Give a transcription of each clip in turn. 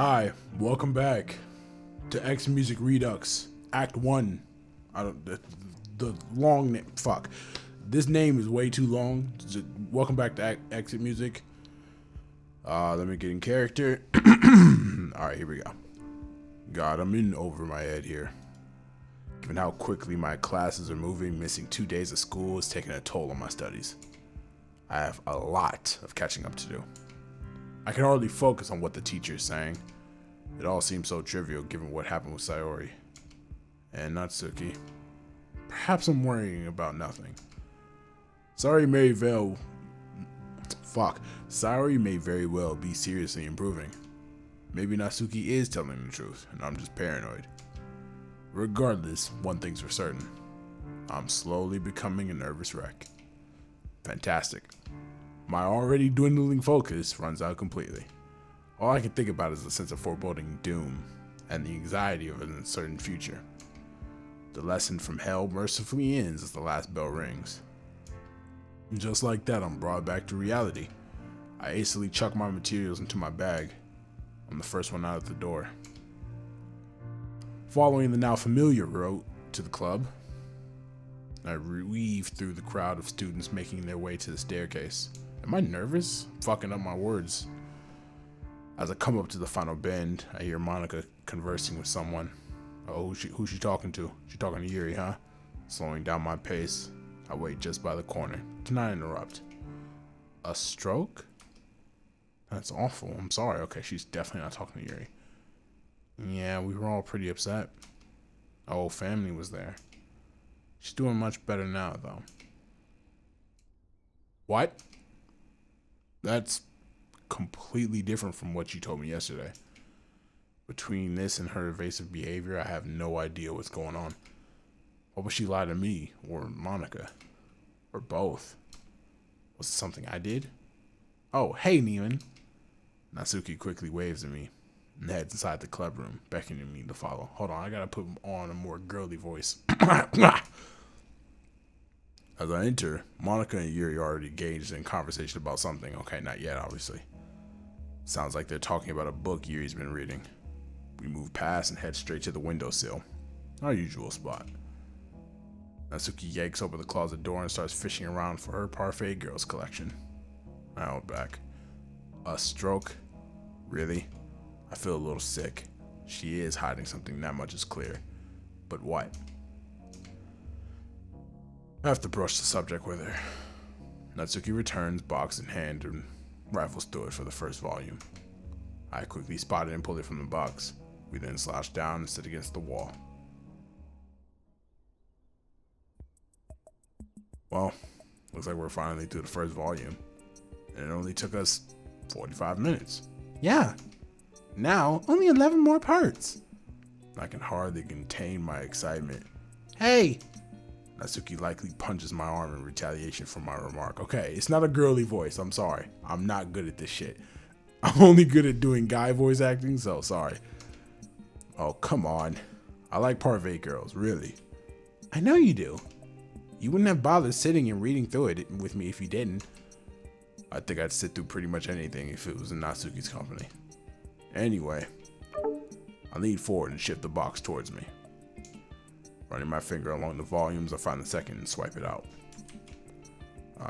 Hi, welcome back to X Music Redux Act 1. I don't the long name. Fuck. This name is way too long. Welcome back to Exit Music. Let me get in character. Alright, here we go. God, I'm in over my head here. Given how quickly my classes are moving, missing 2 days of school is taking a toll on my studies. I have a lot of catching up to do. I can hardly focus on what the teacher is saying. It all seems so trivial given what happened with Sayori and Natsuki. Perhaps I'm worrying about nothing. Sayori may very well be seriously improving. Maybe Natsuki is telling the truth and I'm just paranoid. Regardless, one thing's for certain. I'm slowly becoming a nervous wreck. Fantastic. My already dwindling focus runs out completely. All I can think about is the sense of foreboding doom and the anxiety of an uncertain future. The lesson from hell mercifully ends as the last bell rings. And just like that, I'm brought back to reality. I hastily chuck my materials into my bag. I'm the first one out of the door. Following the now familiar route to the club, I weave through the crowd of students making their way to the staircase. Am I nervous? I'm fucking up my words. As I come up to the final bend, I hear Monica conversing with someone. Oh, who's she talking to? She talking to Yuri, huh? Slowing down my pace, I wait just by the corner to not interrupt. A stroke? That's awful. I'm sorry. Okay, she's definitely not talking to Yuri. Yeah, we were all pretty upset. Our whole family was there. She's doing much better now, though. What? That's completely different from what you told me yesterday. Between this and her evasive behavior, I have no idea what's going on. What would she lie to me or Monica? Or both? Was it something I did? Oh, hey, Neiman. Natsuki quickly waves at me and heads inside the club room, beckoning me to follow. Hold on, I gotta put on a more girly voice. As I enter, Monica and Yuri are already engaged in conversation about something. Okay, not yet, obviously. Sounds like they're talking about a book Yuri's been reading. We move past and head straight to the windowsill, our usual spot. Natsuki yanks open the closet door and starts fishing around for her Parfait Girls collection. I hold back. A stroke? Really? I feel a little sick. She is hiding something, that much is clear. But what? I have to broach the subject with her. Natsuki returns, box in hand, and rifles through it for the first volume. I quickly spot it and pull it from the box. We then slouch down and sit against the wall. Well, looks like we're finally through the first volume. And it only took us 45 minutes. Yeah. Now, only 11 more parts. I can hardly contain my excitement. Hey! Natsuki likely punches my arm in retaliation for my remark. Okay, it's not a girly voice. I'm sorry. I'm not good at this shit. I'm only good at doing guy voice acting, so sorry. Oh, come on. I like Parfait Girls, really. I know you do. You wouldn't have bothered sitting and reading through it with me if you didn't. I think I'd sit through pretty much anything if it was in Natsuki's company. Anyway, I lean forward and shift the box towards me. Running my finger along the volumes, I find the second and swipe it out.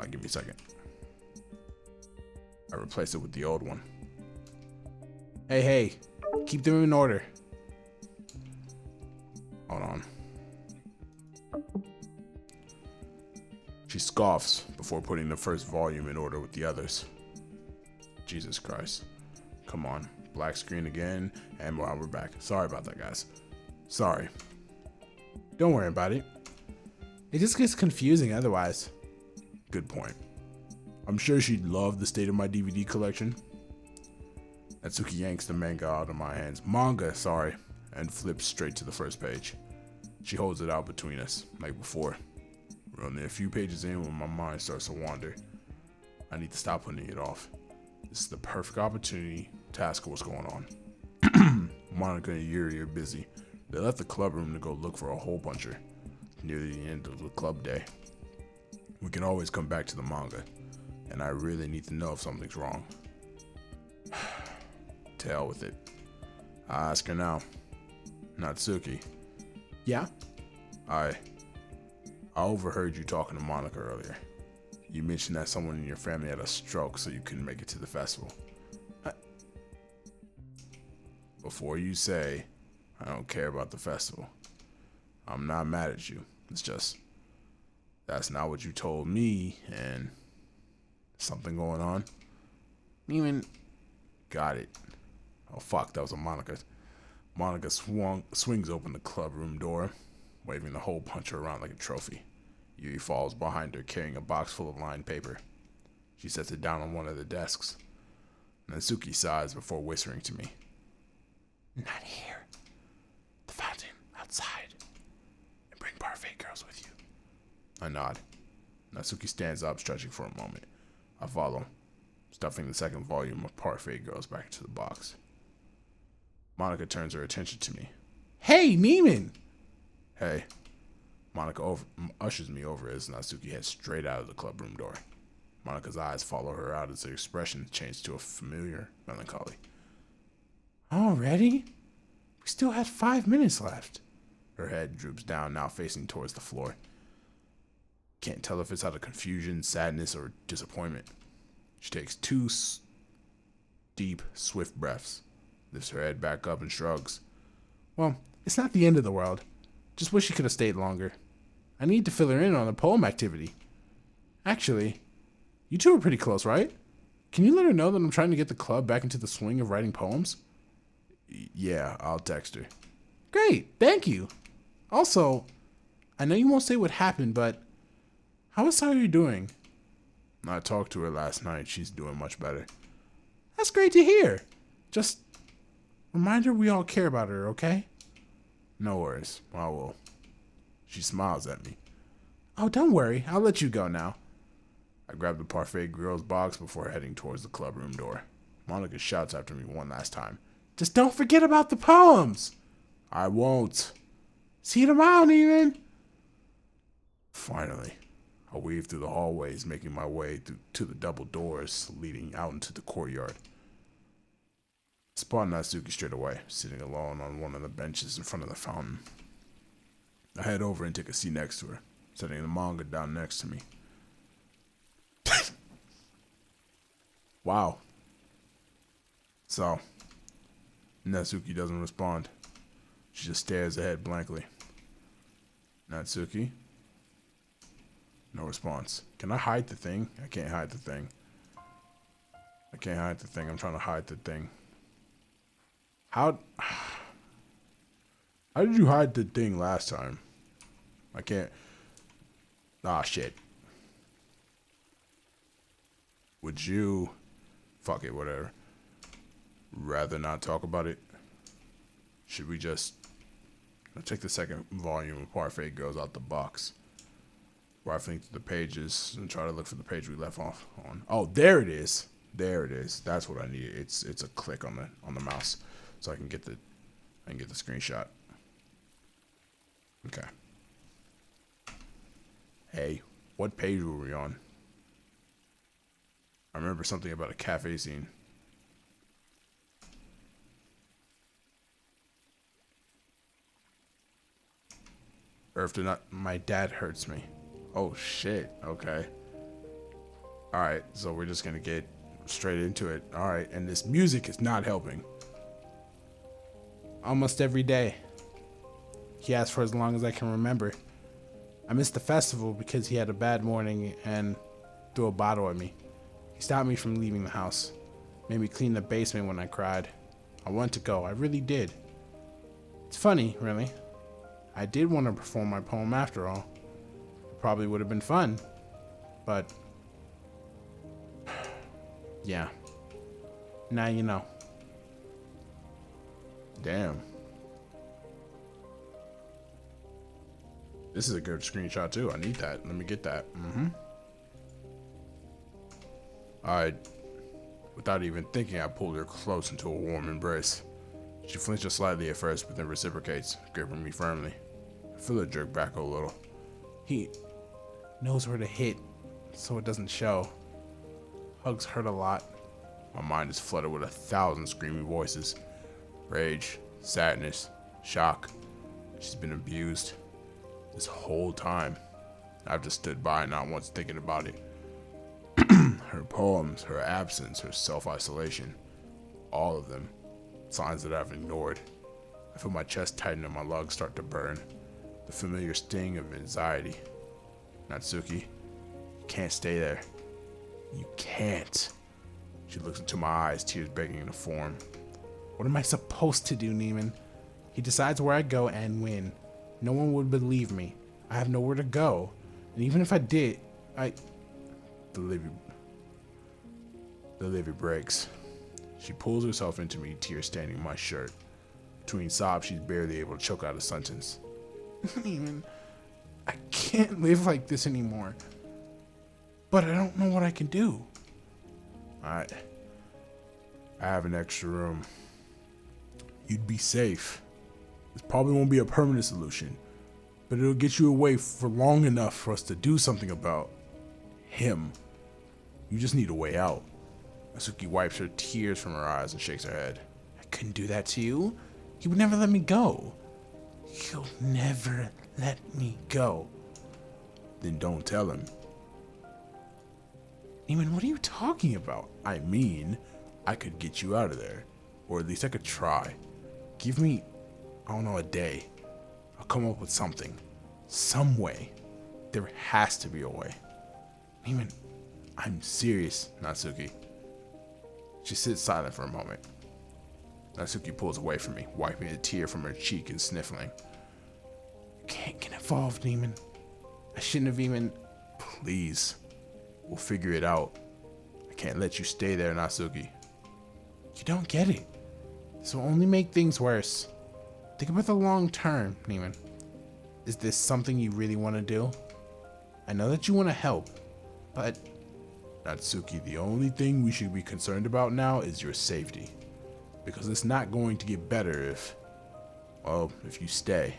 Give me a second. I replace it with the old one. Hey, keep them in order. Hold on. She scoffs before putting the first volume in order with the others. Jesus Christ. Come on. Black screen again, and well, we're back. Sorry about that, guys. Sorry. Don't worry about it. It just gets confusing otherwise. Good point. I'm sure she'd love the state of my DVD collection. Natsuki yanks the manga out of my hands. Manga, sorry. And flips straight to the first page. She holds it out between us, like before. We're only a few pages in when my mind starts to wander. I need to stop putting it off. This is the perfect opportunity to ask her what's going on. Monica and Yuri are busy. They left the club room to go look for a hole puncher near the end of the club day. We can always come back to the manga, and I really need to know if something's wrong. To hell with it. I ask her now. Natsuki, Yeah? I overheard you talking to Monica earlier. You mentioned that someone in your family had a stroke, so you couldn't make it to the festival. Before you say, I don't care about the festival, I'm not mad at you. It's just, that's not what you told me, and something going on? Even got it. Oh fuck, that was a Monica. Monica swings open the club room door, waving the hole puncher around like a trophy. Yui falls behind her, carrying a box full of lined paper. She sets it down on one of the desks. Natsuki sighs before whispering to me. Not here. The fountain outside. And bring parfait girls with you. I nod. Natsuki stands up, stretching for a moment. I follow, stuffing the second volume of Parfait Girls back into the box. Monica turns her attention to me. Hey, Neiman! Hey. Monica ushers me over as Natsuki heads straight out of the clubroom door. Monica's eyes follow her out as her expression changes to a familiar melancholy. Already? We still had 5 minutes left. Her head droops down, now facing towards the floor. Can't tell if it's out of confusion, sadness, or disappointment. She takes 2 deep, swift breaths, lifts her head back up and shrugs. Well, it's not the end of the world. Just wish she could have stayed longer. I need to fill her in on the poem activity. Actually, you two are pretty close, right? Can you let her know that I'm trying to get the club back into the swing of writing poems? Yeah, I'll text her. Great, thank you. Also, I know you won't say what happened, but how is Sayuri doing? I talked to her last night. She's doing much better. That's great to hear. Just remind her we all care about her, okay? No worries, I will. She smiles at me. Oh, don't worry. I'll let you go now. I grab the Parfait Girls box before heading towards the clubroom door. Monica shouts after me one last time. Just don't forget about the poems. I won't. See you tomorrow, Neiman. Finally, I weave through the hallways, making my way to the double doors leading out into the courtyard. I spot Natsuki straight away, sitting alone on one of the benches in front of the fountain. I head over and take a seat next to her, setting the manga down next to me. Wow. So, Natsuki doesn't respond. She just stares ahead blankly. Natsuki? No response. Can I hide the thing? I can't hide the thing. I can't hide the thing. I'm trying to hide the thing. How did you hide the thing last time? I can't. Ah, shit. Would you... Fuck it, whatever. Rather not talk about it? Should we just... I'll take the second volume of Parfait Girls out the box. Rifling through the pages and try to look for the page we left off on. Oh, there it is. There it is. That's what I need. It's a click on the mouse, so I can get the screenshot. Okay. Hey, what page were we on? I remember something about a cafe scene. Earth did not. My dad hurts me. Oh shit. Okay. All right. So we're just gonna get straight into it. All right. And this music is not helping. Almost every day. He asked for as long as I can remember. I missed the festival because he had a bad morning and threw a bottle at me. He stopped me from leaving the house. Made me clean the basement when I cried. I wanted to go. I really did. It's funny, really. I did want to perform my poem after all. It probably would have been fun. But... yeah. Now you know. Damn. This is a good screenshot too. I need that. Let me get that. Without even thinking, I pulled her close into a warm embrace. She flinches slightly at first, but then reciprocates, gripping me firmly. I feel her jerk back a little. He knows where to hit, so it doesn't show. Hugs hurt a lot. My mind is flooded with 1,000 screaming voices. Rage, sadness, shock. She's been abused this whole time. I've just stood by, not once thinking about it. Her poems, her absence, her self-isolation, all of them, signs that I've ignored. I feel my chest tighten and my lungs start to burn. The familiar sting of anxiety. Natsuki, you can't stay there. You can't. She looks into my eyes, tears begging to form. What am I supposed to do, Neiman? He decides where I go and when. No one would believe me. I have nowhere to go. And even if I did, The levee breaks. She pulls herself into me, tears staining my shirt. Between sobs, she's barely able to choke out a sentence. Neiman, I can't live like this anymore. But I don't know what I can do. I have an extra room. You'd be safe. This probably won't be a permanent solution, but it'll get you away for long enough for us to do something about him. You just need a way out. Asuki wipes her tears from her eyes and shakes her head. I couldn't do that to you. He would never let me go. He'll never let me go. Then don't tell him. Neiman, what are you talking about? I mean, I could get you out of there. Or at least I could try. Give me, I don't know, a day. I'll come up with something. Some way. There has to be a way. Neiman, I'm serious, Natsuki. She sits silent for a moment. Natsuki pulls away from me, wiping a tear from her cheek and sniffling. You can't get involved, Neiman. I shouldn't have even... Please. We'll figure it out. I can't let you stay there, Natsuki. You don't get it. This will only make things worse. Think about the long term, Neiman. Is this something you really want to do? I know that you want to help, but... Natsuki, the only thing we should be concerned about now is your safety. Because it's not going to get better if you stay.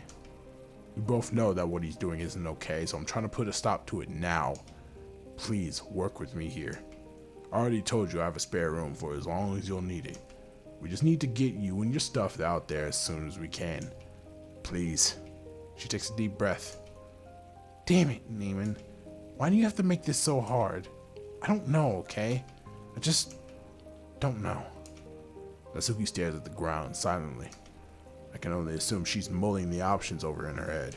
We both know that what he's doing isn't okay, so I'm trying to put a stop to it now. Please, work with me here. I already told you I have a spare room for as long as you'll need it. We just need to get you and your stuff out there as soon as we can. Please. She takes a deep breath. Damn it, Neiman. Why do you have to make this so hard? I don't know, okay? I just don't know. Natsuki stares at the ground silently. I can only assume she's mulling the options over in her head.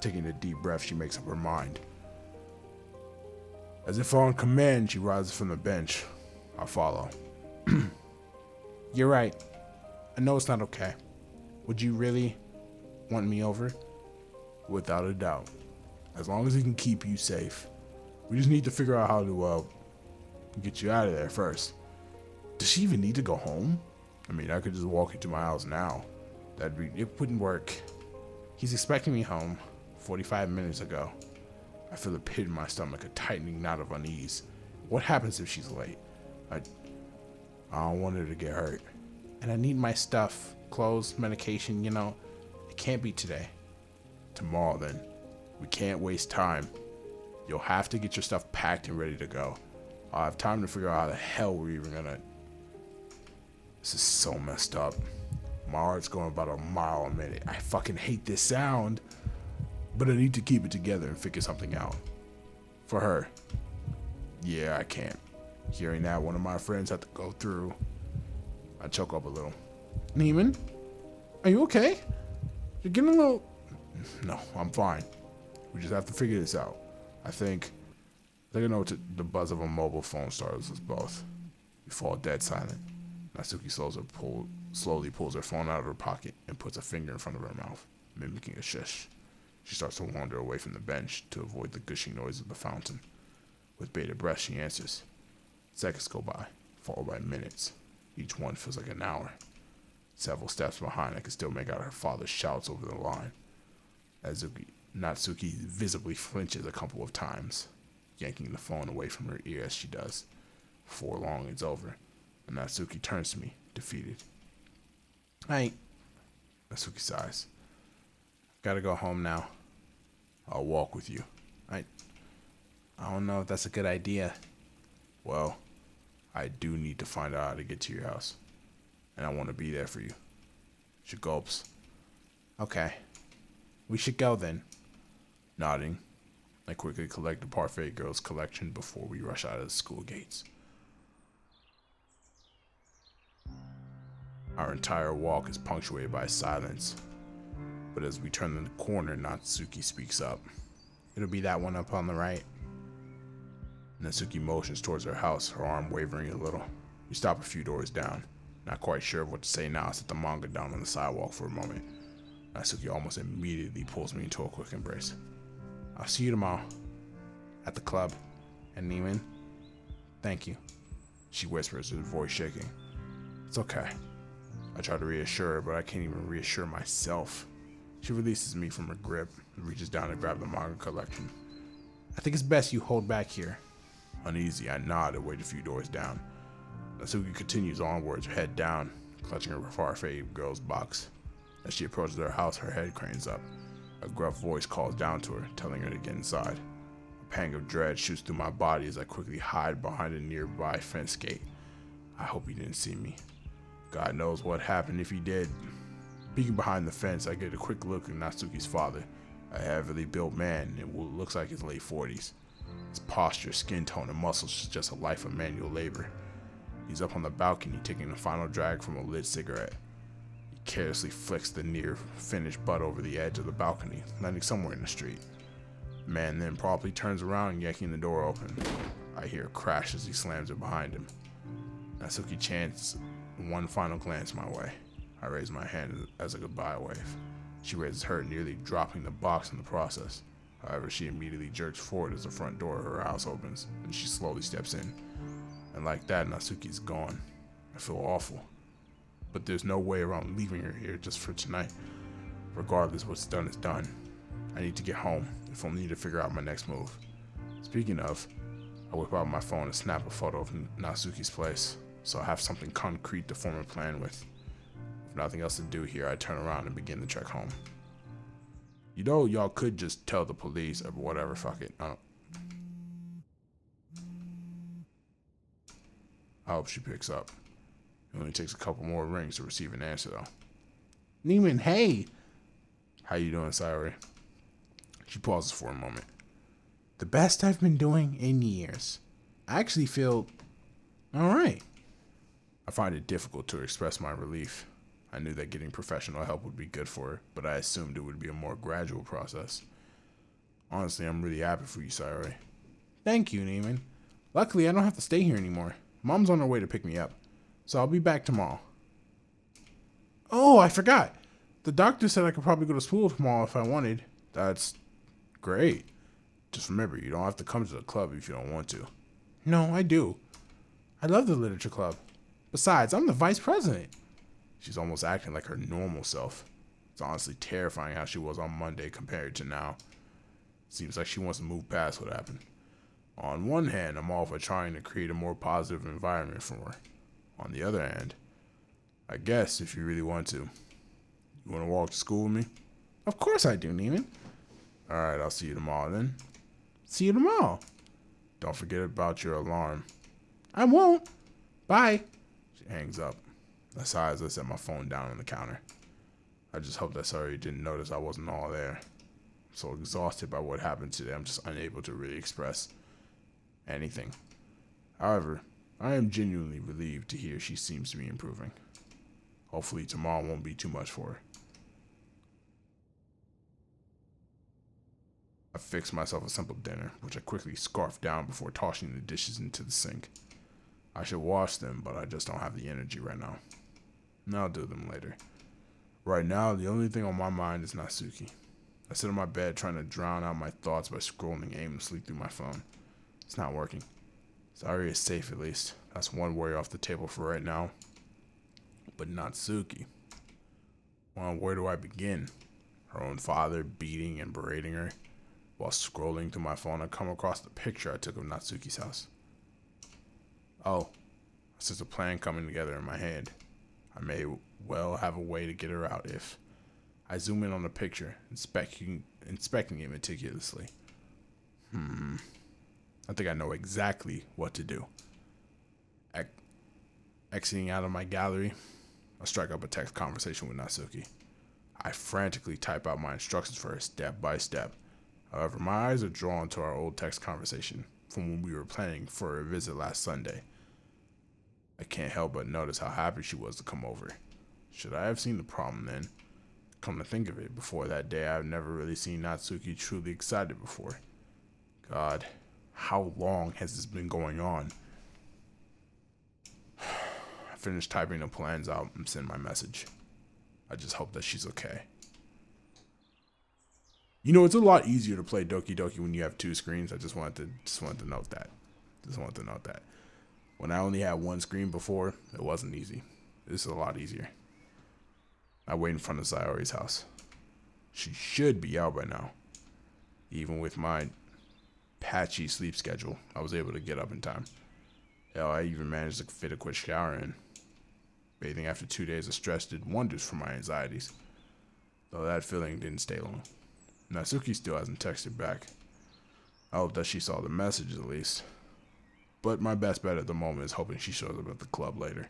Taking a deep breath, she makes up her mind. As if on command, she rises from the bench. I follow. You're right. I know it's not okay. Would you really want me over? Without a doubt. As long as he can keep you safe. We just need to figure out how to get you out of there first. Does she even need to go home? I mean, I could just walk into my house now. It wouldn't work. He's expecting me home 45 minutes ago. I feel a pit in my stomach, a tightening knot of unease. What happens if she's late? I don't want her to get hurt. And I need my stuff, clothes, medication, It can't be today. Tomorrow, then. We can't waste time. You'll have to get your stuff packed and ready to go. I'll have time to figure out how the hell we're even gonna... This is so messed up. My heart's going about a mile a minute. I fucking hate this sound. But I need to keep it together and figure something out. For her. Yeah, I can't. Hearing that one of my friends had to go through, I choke up a little. Neiman? Are you okay? You're getting a little... No, I'm fine. We just have to figure this out. I think I know what the buzz of a mobile phone startles us both. We fall dead silent. Natsuki slowly pulls her phone out of her pocket and puts a finger in front of her mouth, mimicking a shush. She starts to wander away from the bench to avoid the gushing noise of the fountain. With bated breath, she answers. Seconds go by, followed by minutes. Each one feels like an hour. Several steps behind, I can still make out her father's shouts over the line. Natsuki visibly flinches a couple of times, yanking the phone away from her ear as she does. Before long, it's over, and Natsuki turns to me, defeated. Natsuki sighs. Gotta go home now. I'll walk with you. I don't know if that's a good idea. Well, I do need to find out how to get to your house, and I want to be there for you. She gulps, Okay. We should go then. nodding. I quickly collect the Parfait Girls collection before we rush out of the school gates. Our entire walk is punctuated by silence, but as we turn the corner, Natsuki speaks up. It'll be that one up on the right. Natsuki motions towards her house, her arm wavering a little. We stop a few doors down. Not quite sure of what to say now, I set the manga down on the sidewalk for a moment. Natsuki almost immediately pulls me into a quick embrace. I'll see you tomorrow. At the club. And Neiman, thank you. She whispers, her voice shaking. It's okay. I try to reassure her, but I can't even reassure myself. She releases me from her grip and reaches down to grab the manga collection. I think it's best you hold back here. Uneasy, I nod and wait a few doors down. Natsuki continues onwards, her head down, clutching her Parfait Girls box. As she approaches her house, her head cranes up. A gruff voice calls down to her, telling her to get inside. A pang of dread shoots through my body as I quickly hide behind a nearby fence gate. I hope he didn't see me. God knows what happened if he did. Peeking behind the fence, I get a quick look at Natsuki's father, a heavily built man in what looks like his late 40s. His posture, skin tone, and muscles suggest a life of manual labor. He's up on the balcony taking a final drag from a lit cigarette. He carelessly flicks the near-finished butt over the edge of the balcony, landing somewhere in the street. The man then promptly turns around, yanking the door open. I hear a crash as he slams it behind him. Natsuki chants one final glance my way. I raise my hand as a goodbye wave. She raises her, nearly dropping the box in the process. However, she immediately jerks forward as the front door of her house opens, and she slowly steps in. And like that, Natsuki's gone. I feel awful. But there's no way around leaving her here just for tonight. Regardless, what's done is done. I need to get home, if only to figure out my next move. Speaking of, I whip out my phone and snap a photo of Natsuki's place, so I have something concrete to form a plan with. With nothing else to do here, I turn around and begin the trek home. You know, y'all could just tell the police or whatever, fuck it. I hope she picks up. It only takes a couple more rings to receive an answer, though. Neiman, hey! How you doing, Sayori? She pauses for a moment. The best I've been doing in years. I actually feel alright. I find it difficult to express my relief. I knew that getting professional help would be good for her, but I assumed it would be a more gradual process. Honestly, I'm really happy for you, Sayori. Thank you, Neiman. Luckily, I don't have to stay here anymore. Mom's on her way to pick me up, so I'll be back tomorrow. Oh, I forgot. The doctor said I could probably go to school tomorrow if I wanted. That's great. Just remember, you don't have to come to the club if you don't want to. No, I do. I love the literature club. Besides, I'm the vice president. She's almost acting like her normal self. It's honestly terrifying how she was on Monday compared to now. Seems like she wants to move past what happened. On one hand, I'm all for trying to create a more positive environment for her. On the other hand, I guess if you really want to. You want to walk to school with me? Of course I do, Neiman. Alright, I'll see you tomorrow then. See you tomorrow. Don't forget about your alarm. I won't. Bye. She hangs up. I sigh as I set my phone down on the counter. I just hope that Sayori didn't notice I wasn't all there. I'm so exhausted by what happened today, I'm just unable to really express anything. However, I am genuinely relieved to hear she seems to be improving. Hopefully tomorrow won't be too much for her. I fix myself a simple dinner, which I quickly scarf down before tossing the dishes into the sink. I should wash them, but I just don't have the energy right now. And I'll do them later. Right now, the only thing on my mind is Natsuki. I sit on my bed trying to drown out my thoughts by scrolling aimlessly through my phone. It's not working. Sayori is safe at least. That's one worry off the table for right now. But Natsuki. Well, where do I begin? Her own father beating and berating her. While scrolling through my phone, I come across the picture I took of Natsuki's house. Oh, I sense a plan coming together in my head. I may well have a way to get her out if I zoom in on the picture, inspecting it meticulously. I think I know exactly what to do. Exiting out of my gallery, I strike up a text conversation with Natsuki. I frantically type out my instructions for her step by step. However, my eyes are drawn to our old text conversation from when we were planning for a visit last Sunday. I can't help but notice how happy she was to come over. Should I have seen the problem then? Come to think of it, before that day I've never really seen Natsuki truly excited before. God, how long has this been going on? I finished typing the plans out and sent my message. I just hope that she's okay. You know, it's a lot easier to play Doki Doki when you have two screens. I just wanted to note that. When I only had one screen before, it wasn't easy. This is a lot easier. I wait in front of Sayori's house. She should be out by now. Even with my patchy sleep schedule, I was able to get up in time. Hell, I even managed to fit a quick shower in. Bathing after 2 days of stress did wonders for my anxieties, though that feeling didn't stay long. Natsuki still hasn't texted back. I hope that she saw the message at least. But my best bet at the moment is hoping she shows up at the club later.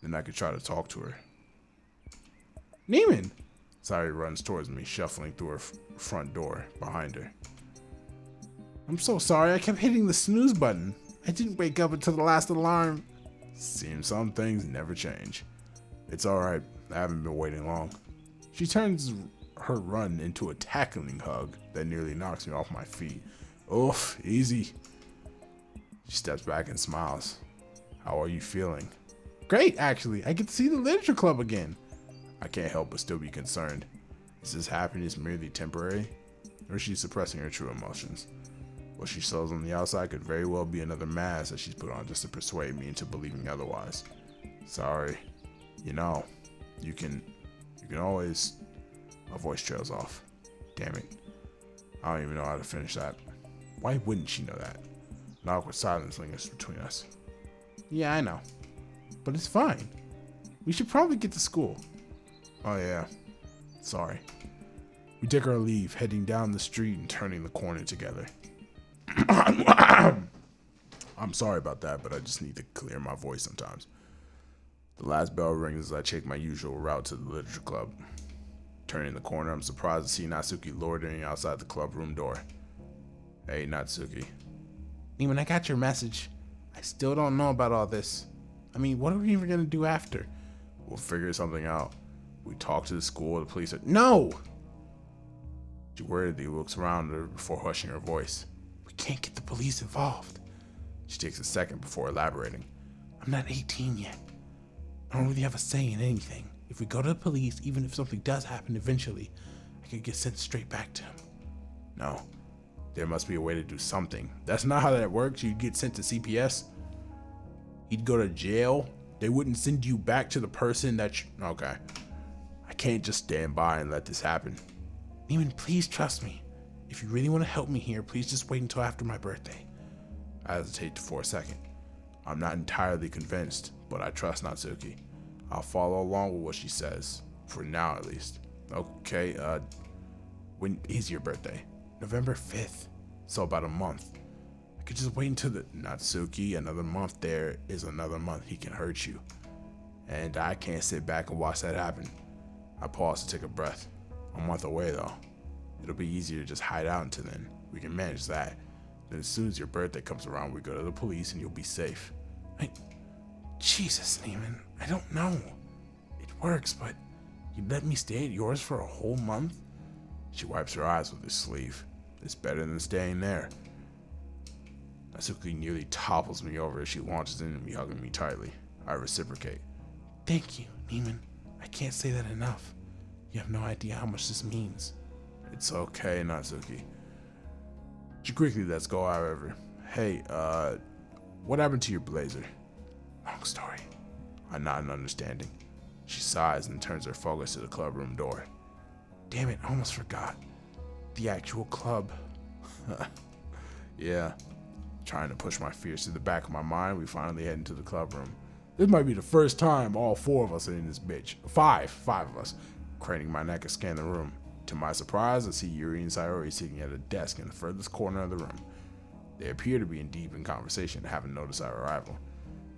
Then I could try to talk to her. Neiman! Sayori runs towards me, shuffling through her front door behind her. I'm so sorry, I kept hitting the snooze button. I didn't wake up until the last alarm. Seems some things never change. It's alright, I haven't been waiting long. She turns her run into a tackling hug that nearly knocks me off my feet. Oof, easy. She steps back and smiles. How are you feeling? Great, actually. I get to see the literature club again. I can't help but still be concerned. Is this happiness merely temporary? Or is she suppressing her true emotions? What she shows on the outside could very well be another mask that she's put on just to persuade me into believing otherwise. Sorry. You know, you can always... My voice trails off. Damn it. I don't even know how to finish that. Why wouldn't she know that? An awkward silence lingers between us. Yeah, I know. But it's fine. We should probably get to school. Oh yeah. Sorry. We take our leave, heading down the street and turning the corner together. I'm sorry about that, but I just need to clear my voice sometimes. The last bell rings as I take my usual route to the literature club. Turning the corner, I'm surprised to see Natsuki loitering outside the club room door. Hey, Natsuki. Neiman, I got your message. I still don't know about all this. I mean, what are we even gonna do after? We'll figure something out. We talk to the school, the police. No! She worriedly looks around her before hushing her voice. We can't get the police involved. She takes a second before elaborating. I'm not 18 yet. I don't really have a say in anything. If we go to the police, even if something does happen eventually, I could get sent straight back to him. No. There must be a way to do something. That's not how that works. You'd get sent to CPS. He'd go to jail. They wouldn't send you back to the person that you... Okay. I can't just stand by and let this happen. Neiman, please trust me. If you really want to help me here, please just wait until after my birthday. I hesitate for a second. I'm not entirely convinced, but I trust Natsuki. I'll follow along with what she says. For now, at least. Okay, when is your birthday? November 5th. So about a month. I could just wait until the... Natsuki, another month there is another month he can hurt you. And I can't sit back and watch that happen. I pause to take a breath. A month away, though. It'll be easier to just hide out until then. We can manage that. Then as soon as your birthday comes around, we go to the police and you'll be safe. Jesus, Neiman, I don't know. It works, but you'd let me stay at yours for a whole month? She wipes her eyes with her sleeve. It's better than staying there. Natsuki nearly topples me over as she launches into me, hugging me tightly. I reciprocate. Thank you, Neiman. I can't say that enough. You have no idea how much this means. It's okay, Natsuki. She quickly lets go, however. Hey, what happened to your blazer? Long story. I nod in understanding. She sighs and turns her focus to the club room door. Damn it, I almost forgot. The actual club. Yeah. Trying to push my fears to the back of my mind, we finally head into the club room. This might be the first time all four of us are in this bitch. Five of us. Craning my neck and scan the room. To my surprise, I see Yuri and Sayori sitting at a desk in the furthest corner of the room. They appear to be in deep conversation, having noticed our arrival.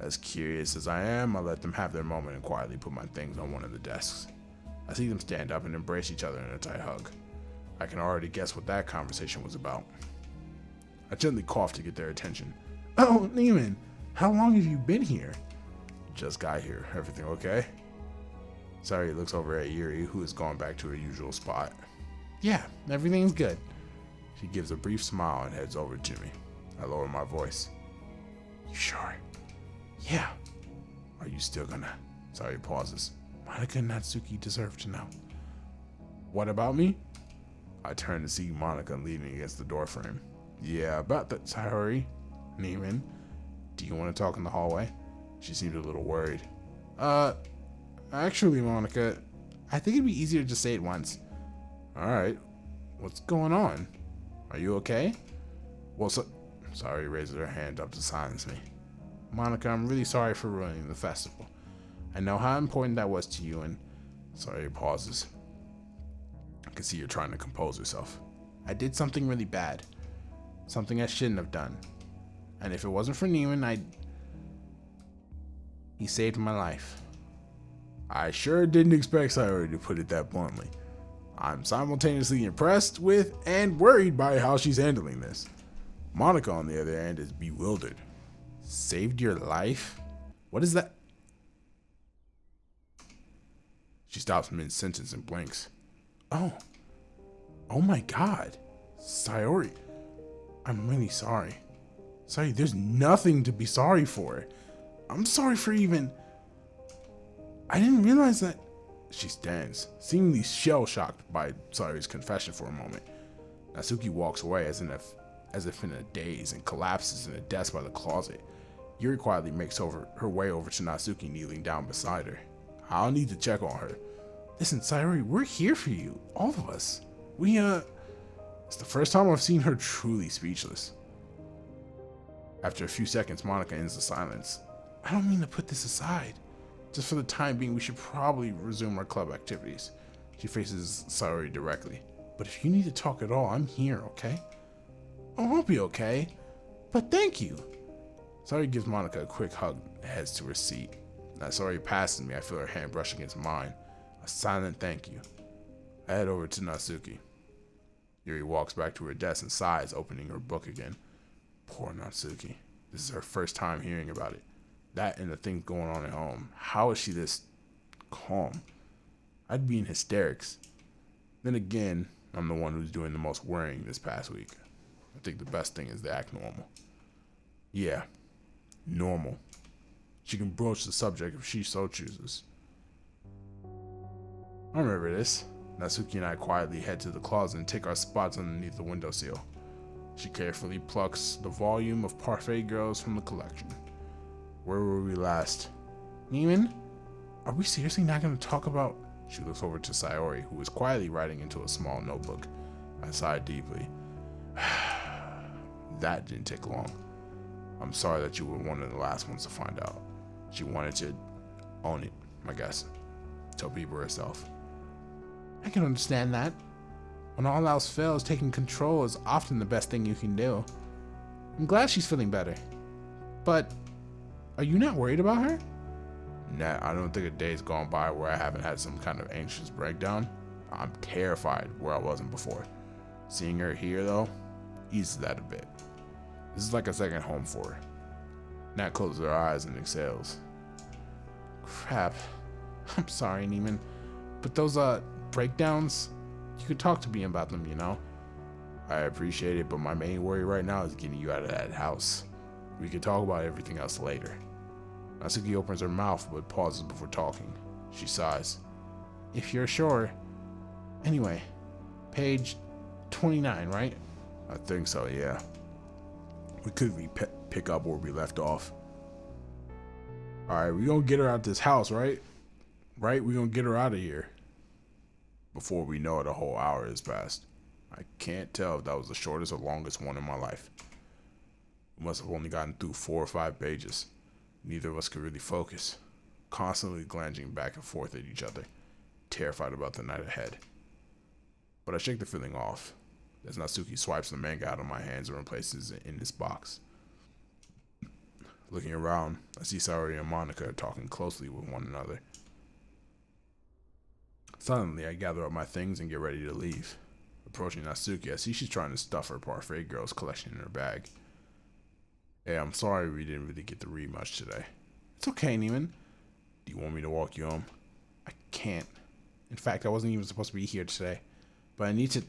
As curious as I am, I let them have their moment and quietly put my things on one of the desks. I see them stand up and embrace each other in a tight hug. I can already guess what that conversation was about. I gently coughed to get their attention. Oh, Neiman, how long have you been here? Just got here. Everything okay? Sayori looks over at Yuri, who has gone back to her usual spot. Yeah, everything's good. She gives a brief smile and heads over to me. I lower my voice. You sure? Yeah. Are you still gonna? Sayori pauses. Monica and Natsuki deserve to know. What about me? I turn to see Monica leaning against the doorframe. Yeah, about that, Sayori. Neiman, do you want to talk in the hallway? She seemed a little worried. Actually, Monica, I think it'd be easier to just say it once. Alright. What's going on? Are you okay? Well, Sayori raises her hand up to silence me. Monica, I'm really sorry for ruining the festival. I know how important that was to you, and Sayori pauses. I can see you're trying to compose yourself. I did something really bad. Something I shouldn't have done. And if it wasn't for Neiman, he saved my life. I sure didn't expect Sayori to put it that bluntly. I'm simultaneously impressed with and worried by how she's handling this. Monica, on the other hand, is bewildered. Saved your life? What is that? She stops mid-sentence and blinks. Oh my God. Sayori, I'm really sorry. Sorry, there's nothing to be sorry for. I'm sorry for even... I didn't realize that... She stands, seemingly shell-shocked by Sayori's confession for a moment. Natsuki walks away as if in a daze and collapses in a desk by the closet. Yuri quietly makes her way over to Natsuki, kneeling down beside her. I'll need to check on her. Listen, Sayori, we're here for you. All of us. It's the first time I've seen her truly speechless. After a few seconds, Monica ends the silence. I don't mean to put this aside. Just for the time being, we should probably resume our club activities. She faces Sayori directly. But if you need to talk at all, I'm here, okay? Oh, I'll be okay. But thank you. Sayori gives Monica a quick hug and heads to her seat. As Sayori passes me, I feel her hand brush against mine. A silent thank you. I head over to Natsuki. Yuri walks back to her desk and sighs, opening her book again. Poor Natsuki. This is her first time hearing about it. That and the things going on at home. How is she this calm? I'd be in hysterics. Then again, I'm the one who's doing the most worrying this past week. I think the best thing is to act normal. Yeah, normal. She can broach the subject if she so chooses. I remember this. Natsuki and I quietly head to the closet and take our spots underneath the windowsill. She carefully plucks the volume of Parfait Girls from the collection. Where were we last? Neiman, are we seriously not going to talk about... She looks over to Sayori, who is quietly writing into a small notebook. I sighed deeply. That didn't take long. I'm sorry that you were one of the last ones to find out. She wanted to own it, I guess. Tell people herself. I can understand that. When all else fails, taking control is often the best thing you can do. I'm glad she's feeling better. But, are you not worried about her? Nah, I don't think a day's gone by where I haven't had some kind of anxious breakdown. I'm terrified where I wasn't before. Seeing her here, though, eases that a bit. This is like a second home for her. Nat closes her eyes and exhales. Crap. I'm sorry, Neiman. But those, breakdowns, you could talk to me about them, you know? I appreciate it, but my main worry right now is getting you out of that house. We can talk about everything else later. Natsuki opens her mouth but pauses before talking. She sighs. If you're sure. Anyway, page 29, right? I think so, yeah. We quickly pick up where we left off. Alright, we gonna get her out this house, right? Right? We gonna get her out of here. Before we know it, a whole hour has passed. I can't tell if that was the shortest or longest one in my life. We must have only gotten through 4 or 5 pages. Neither of us could really focus, constantly glancing back and forth at each other, terrified about the night ahead. But I shake the feeling off, as Natsuki swipes the manga out of my hands and replaces it in this box. Looking around, I see Sayori and Monica talking closely with one another. Suddenly, I gather up my things and get ready to leave. Approaching Natsuki, I see she's trying to stuff her parfait girl's collection in her bag. Hey, I'm sorry we didn't really get to read much today. It's okay, Neiman. Do you want me to walk you home? I can't. In fact, I wasn't even supposed to be here today. But I need to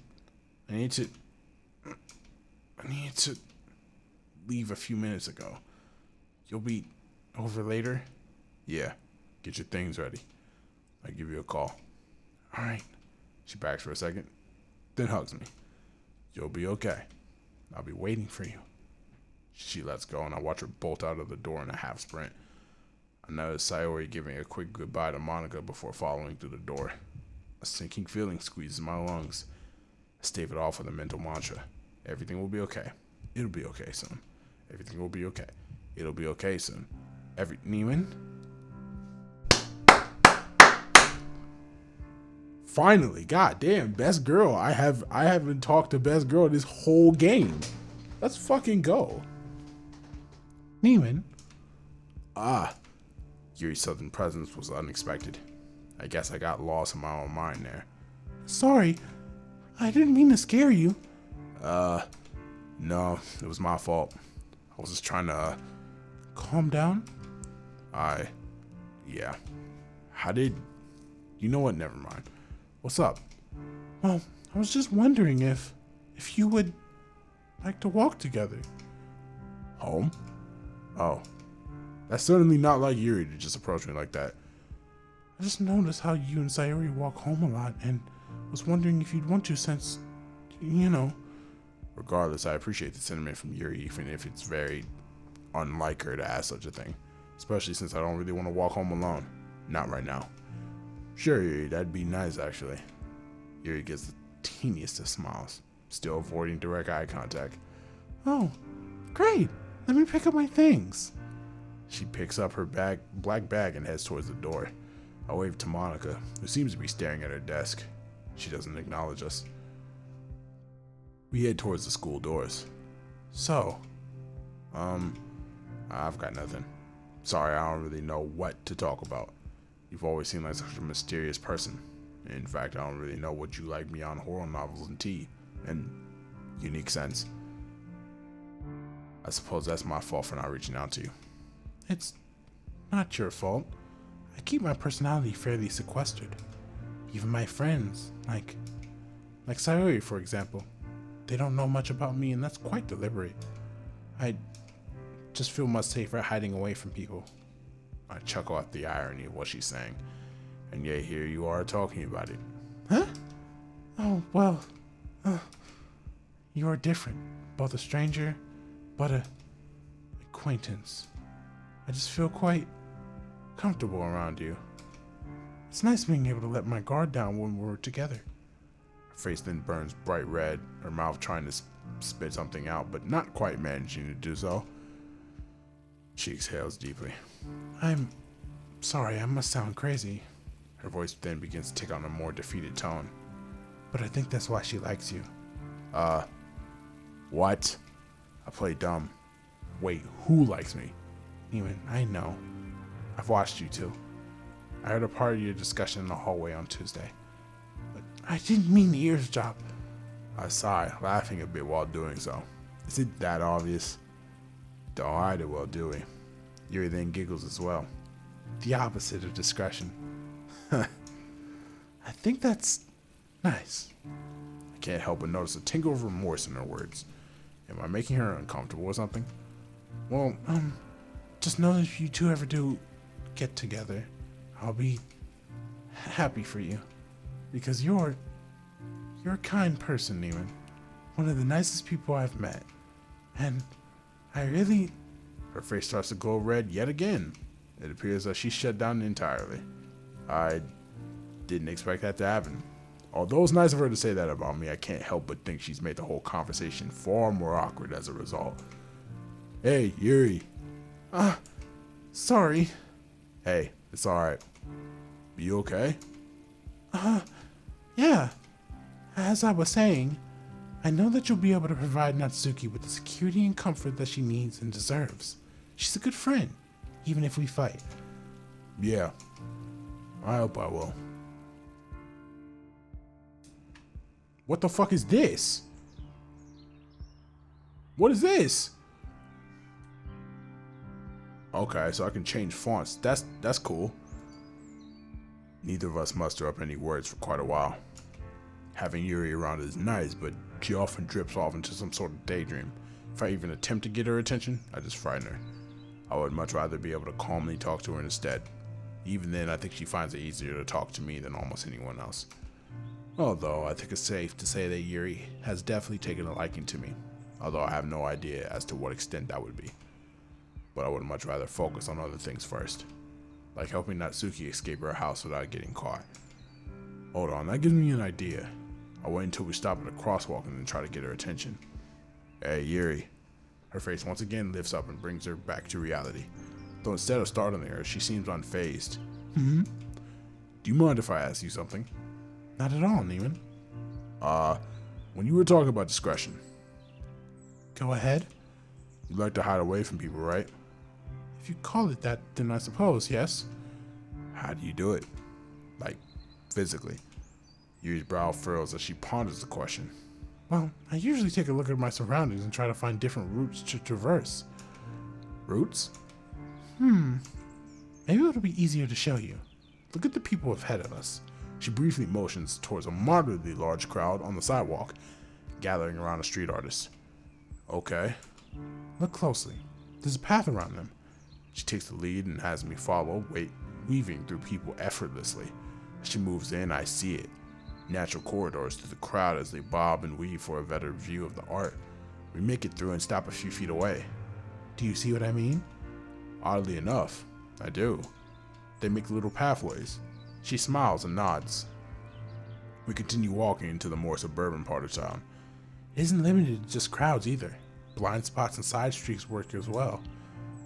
leave a few minutes ago. You'll be over later? Yeah. Get your things ready. I'll give you a call. All right. She backs for a second, then hugs me. You'll be okay. I'll be waiting for you. She lets go, and I watch her bolt out of the door in a half sprint. I notice Sayori giving a quick goodbye to Monica before following through the door. A sinking feeling squeezes my lungs. I stave it off with a mental mantra. Everything will be okay. It'll be okay soon. Everything will be okay. It'll be okay soon. Neiman? Finally, goddamn, best girl. I haven't talked to best girl this whole game. Let's fucking go. Neiman? Yuri's sudden presence was unexpected. I guess I got lost in my own mind there. Sorry, I didn't mean to scare you. No, it was my fault. I was just trying to, calm down? Yeah. How did, you know what, never mind. What's up? Well, I was just wondering if you would like to walk together. Home? Oh. That's certainly not like Yuri to just approach me like that. I just noticed how you and Sayori walk home a lot and was wondering if you'd want to since, you know. Regardless, I appreciate the sentiment from Yuri, even if it's very unlike her to ask such a thing. Especially since I don't really want to walk home alone. Not right now. Sure, Yuri, that'd be nice actually. Yuri gets the teeniest of smiles, still avoiding direct eye contact. Oh, great. Let me pick up my things. She picks up her black bag and heads towards the door. I wave to Monica, who seems to be staring at her desk. She doesn't acknowledge us. We head towards the school doors. So, I've got nothing. Sorry, I don't really know what to talk about. You've always seemed like such a mysterious person. In fact, I don't really know what you like beyond horror novels and tea, and unique sense. I suppose that's my fault for not reaching out to you. It's not your fault. I keep my personality fairly sequestered. Even my friends, like Sayori, for example, they don't know much about me, and that's quite deliberate. I just feel much safer hiding away from people. I chuckle at the irony of what she's saying, and yet here you are talking about it. Huh? Oh, well, you are different. Both a stranger, but a acquaintance. I just feel quite comfortable around you. It's nice being able to let my guard down when we're together. Her face then burns bright red, her mouth trying to spit something out, but not quite managing to do so. She exhales deeply. I'm sorry, I must sound crazy. Her voice then begins to take on a more defeated tone. But I think that's why she likes you. What? I play dumb. Wait, who likes me? Neiman, I know. I've watched you too. I heard a part of your discussion in the hallway on Tuesday. But I didn't mean to eavesdrop. I sigh, laughing a bit while doing so. Is it that obvious? Don't hide it well, do we? Yuri then giggles as well. The opposite of discretion. I think that's nice. I can't help but notice a tingle of remorse in her words. Am I making her uncomfortable or something? Well, just know that if you two ever do get together, I'll be happy for you. Because you're a kind person, Neiman. One of the nicest people I've met. And I really... Her face starts to glow red yet again. It appears that she's shut down entirely. I didn't expect that to happen. Although it's nice of her to say that about me, I can't help but think she's made the whole conversation far more awkward as a result. Hey, Yuri. Sorry. Hey, it's alright. You okay? Yeah. As I was saying, I know that you'll be able to provide Natsuki with the security and comfort that she needs and deserves. She's a good friend, even if we fight. Yeah, I hope I will. What the fuck is this? What is this? Okay, so I can change fonts. That's cool. Neither of us muster up any words for quite a while. Having Yuri around is nice, but she often drips off into some sort of daydream. If I even attempt to get her attention, I just frighten her. I would much rather be able to calmly talk to her instead. Even then, I think she finds it easier to talk to me than almost anyone else. Although, I think it's safe to say that Yuri has definitely taken a liking to me, although I have no idea as to what extent that would be. But I would much rather focus on other things first, like helping Natsuki escape her house without getting caught. Hold on, that gives me an idea. I'll wait until we stop at a crosswalk and then try to get her attention. Hey, Yuri. Her face once again lifts up and brings her back to reality. Though instead of startling her, she seems unfazed. Hmm? Do you mind if I ask you something? Not at all, Neiman. When you were talking about discretion, Go ahead. you like to hide away from people, right? If you call it that, then I suppose, yes. How do you do it? Like, physically. Yuri's brow furrows as she ponders the question. Well, I usually take a look at my surroundings and try to find different routes to traverse. Roots? Maybe it'll be easier to show you. Look at the people ahead of us. She briefly motions towards a moderately large crowd on the sidewalk, gathering around a street artist. Okay. Look closely. There's a path around them. She takes the lead and has me follow, weaving through people effortlessly. As she moves in, I see it. Natural corridors through the crowd as they bob and weave for a better view of the art. We make it through and stop a few feet away. Do you see what I mean? Oddly enough, I do. They make little pathways. She smiles and nods. We continue walking into the more suburban part of town. It isn't limited to just crowds either. Blind spots and side streets work as well.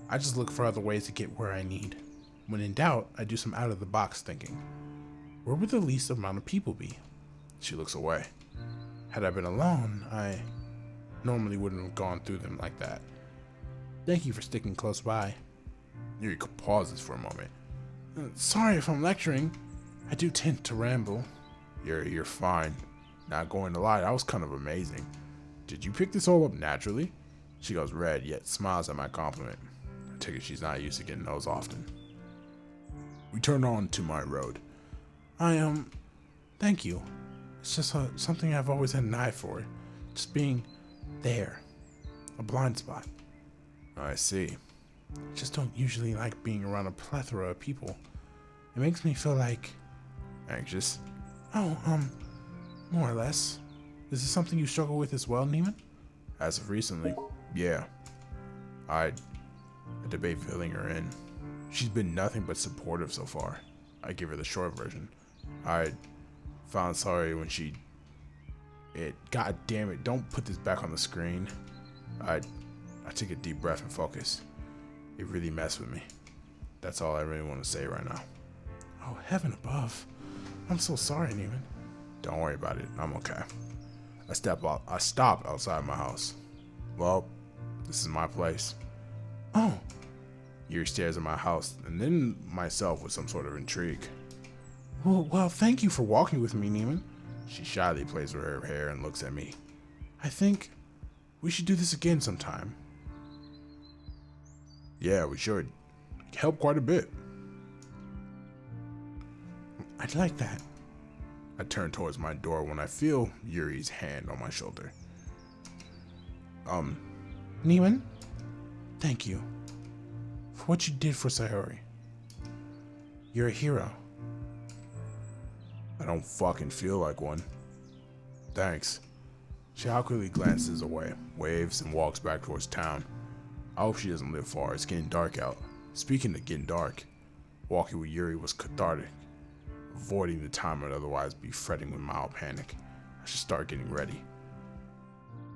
I just look for other ways to get where I need. When in doubt, I do some out-of-the-box thinking. Where would the least amount of people be? She looks away. Had I been alone, I normally wouldn't have gone through them like that. Thank you for sticking close by. Yuri pauses for a moment. Sorry if I'm lecturing. I do tend to ramble. You're fine. Not going to lie, that was kind of amazing. Did you pick this all up naturally? She goes red, yet smiles at my compliment. I take it she's not used to getting those often. We turn on to my road. Thank you. It's just something I've always had an eye for. Just being there. A blind spot. I see. I just don't usually like being around a plethora of people. It makes me feel like... Anxious? Oh, more or less. Is this something you struggle with as well, Neiman? As of recently, yeah. I debate filling her in. She's been nothing but supportive so far. I give her the short version. I found sorry when God damn it, don't put this back on the screen. I take a deep breath and focus. It really messed with me. That's all I really want to say right now. Oh, heaven above. I'm so sorry, Neiman. Don't worry about it. I'm okay. I stop outside my house. Well, this is my place. Oh. Yuri stares at my house and then myself with some sort of intrigue. Well, thank you for walking with me, Neiman. She shyly plays with her hair and looks at me. I think we should do this again sometime. Yeah, we should. Help quite a bit. I'd like that. I turn towards my door when I feel Yuri's hand on my shoulder. Neiman, thank you for what you did for Sayori. You're a hero. I don't fucking feel like one. Thanks. She awkwardly glances away, waves, and walks back towards town. I hope she doesn't live far. It's getting dark out. Speaking of getting dark, walking with Yuri was cathartic. Avoiding the time I'd otherwise be fretting with mild panic. I should start getting ready.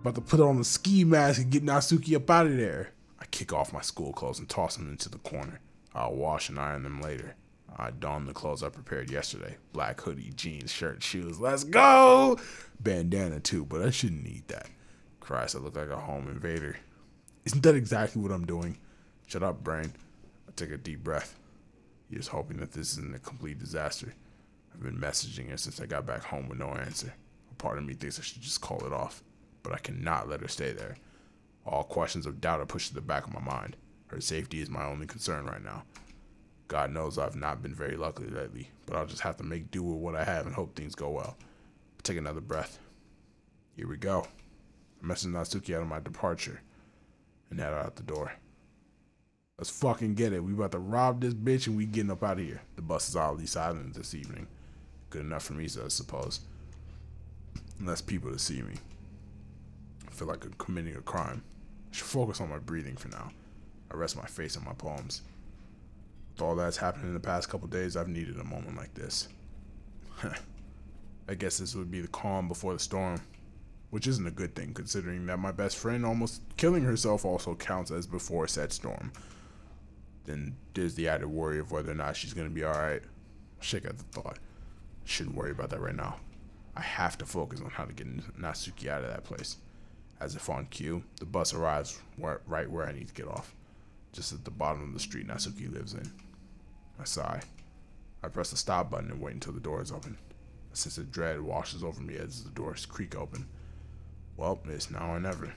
About to put on the ski mask and get Natsuki up out of there. I kick off my school clothes and toss them into the corner. I'll wash and iron them later. I don the clothes I prepared yesterday. Black hoodie, jeans, shirt, shoes. Let's go! Bandana too, but I shouldn't need that. Christ, I look like a home invader. Isn't that exactly what I'm doing? Shut up, brain. I take a deep breath. Here's hoping that this isn't a complete disaster. I've been messaging her since I got back home with no answer. A part of me thinks I should just call it off, but I cannot let her stay there. All questions of doubt are pushed to the back of my mind. Her safety is my only concern right now. God knows I've not been very lucky lately, but I'll just have to make do with what I have and hope things go well. Take another breath. Here we go. I messaged Natsuki out of my departure and head out the door. Let's fucking get it. We about to rob this bitch and we getting up out of here. The bus is oddly silent this evening. Good enough for me, so I suppose. Less people to see me. I feel like I'm committing a crime. I should focus on my breathing for now. I rest my face on my palms. With all that's happened in the past couple days, I've needed a moment like this. I guess this would be the calm before the storm, which isn't a good thing considering that my best friend almost killing herself also counts as before said storm. Then there's the added worry of whether or not she's going to be alright. Shake at the thought. I shouldn't worry about that right now. I have to focus on how to get Natsuki out of that place. As if on cue, the bus arrives right where I need to get off, just at the bottom of the street Natsuki lives in. I sigh. I press the stop button and wait until the door is open. A sense of dread washes over me as the doors creak open. Well, it's now or never.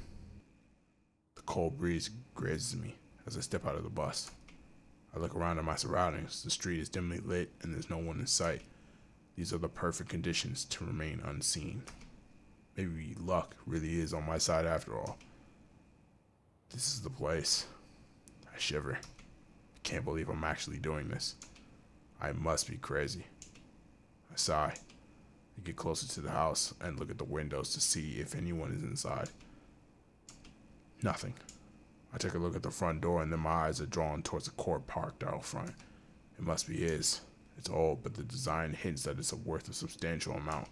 The cold breeze grazes me as I step out of the bus. I look around at my surroundings. The street is dimly lit and there's no one in sight. These are the perfect conditions to remain unseen. Maybe luck really is on my side after all. This is the place. I shiver. I can't believe I'm actually doing this. I must be crazy. I sigh. I get closer to the house and look at the windows to see if anyone is inside. Nothing. I take a look at the front door and then my eyes are drawn towards the court parked out front. It must be his. It's old, but the design hints that it's worth a substantial amount.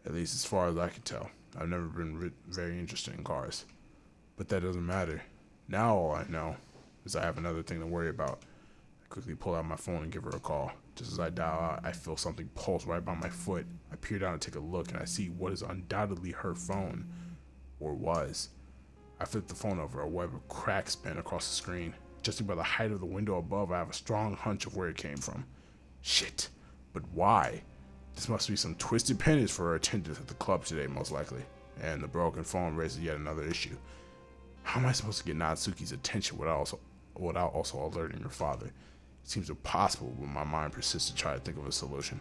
At least as far as I can tell. I've never been very interested in cars. But that doesn't matter. Now all I know is I have another thing to worry about. I quickly pull out my phone and give her a call. Just as I dial out, I feel something pulse right by my foot. I peer down and take a look, and I see what is undoubtedly her phone. Or was. I flip the phone over, a web of cracks span across the screen. Judging by the height of the window above, I have a strong hunch of where it came from. Shit. But why? This must be some twisted penance for her attendance at the club today, most likely. And the broken phone raises yet another issue. How am I supposed to get Natsuki's attention without also alerting her father? It seems impossible, but my mind persists to try to think of a solution.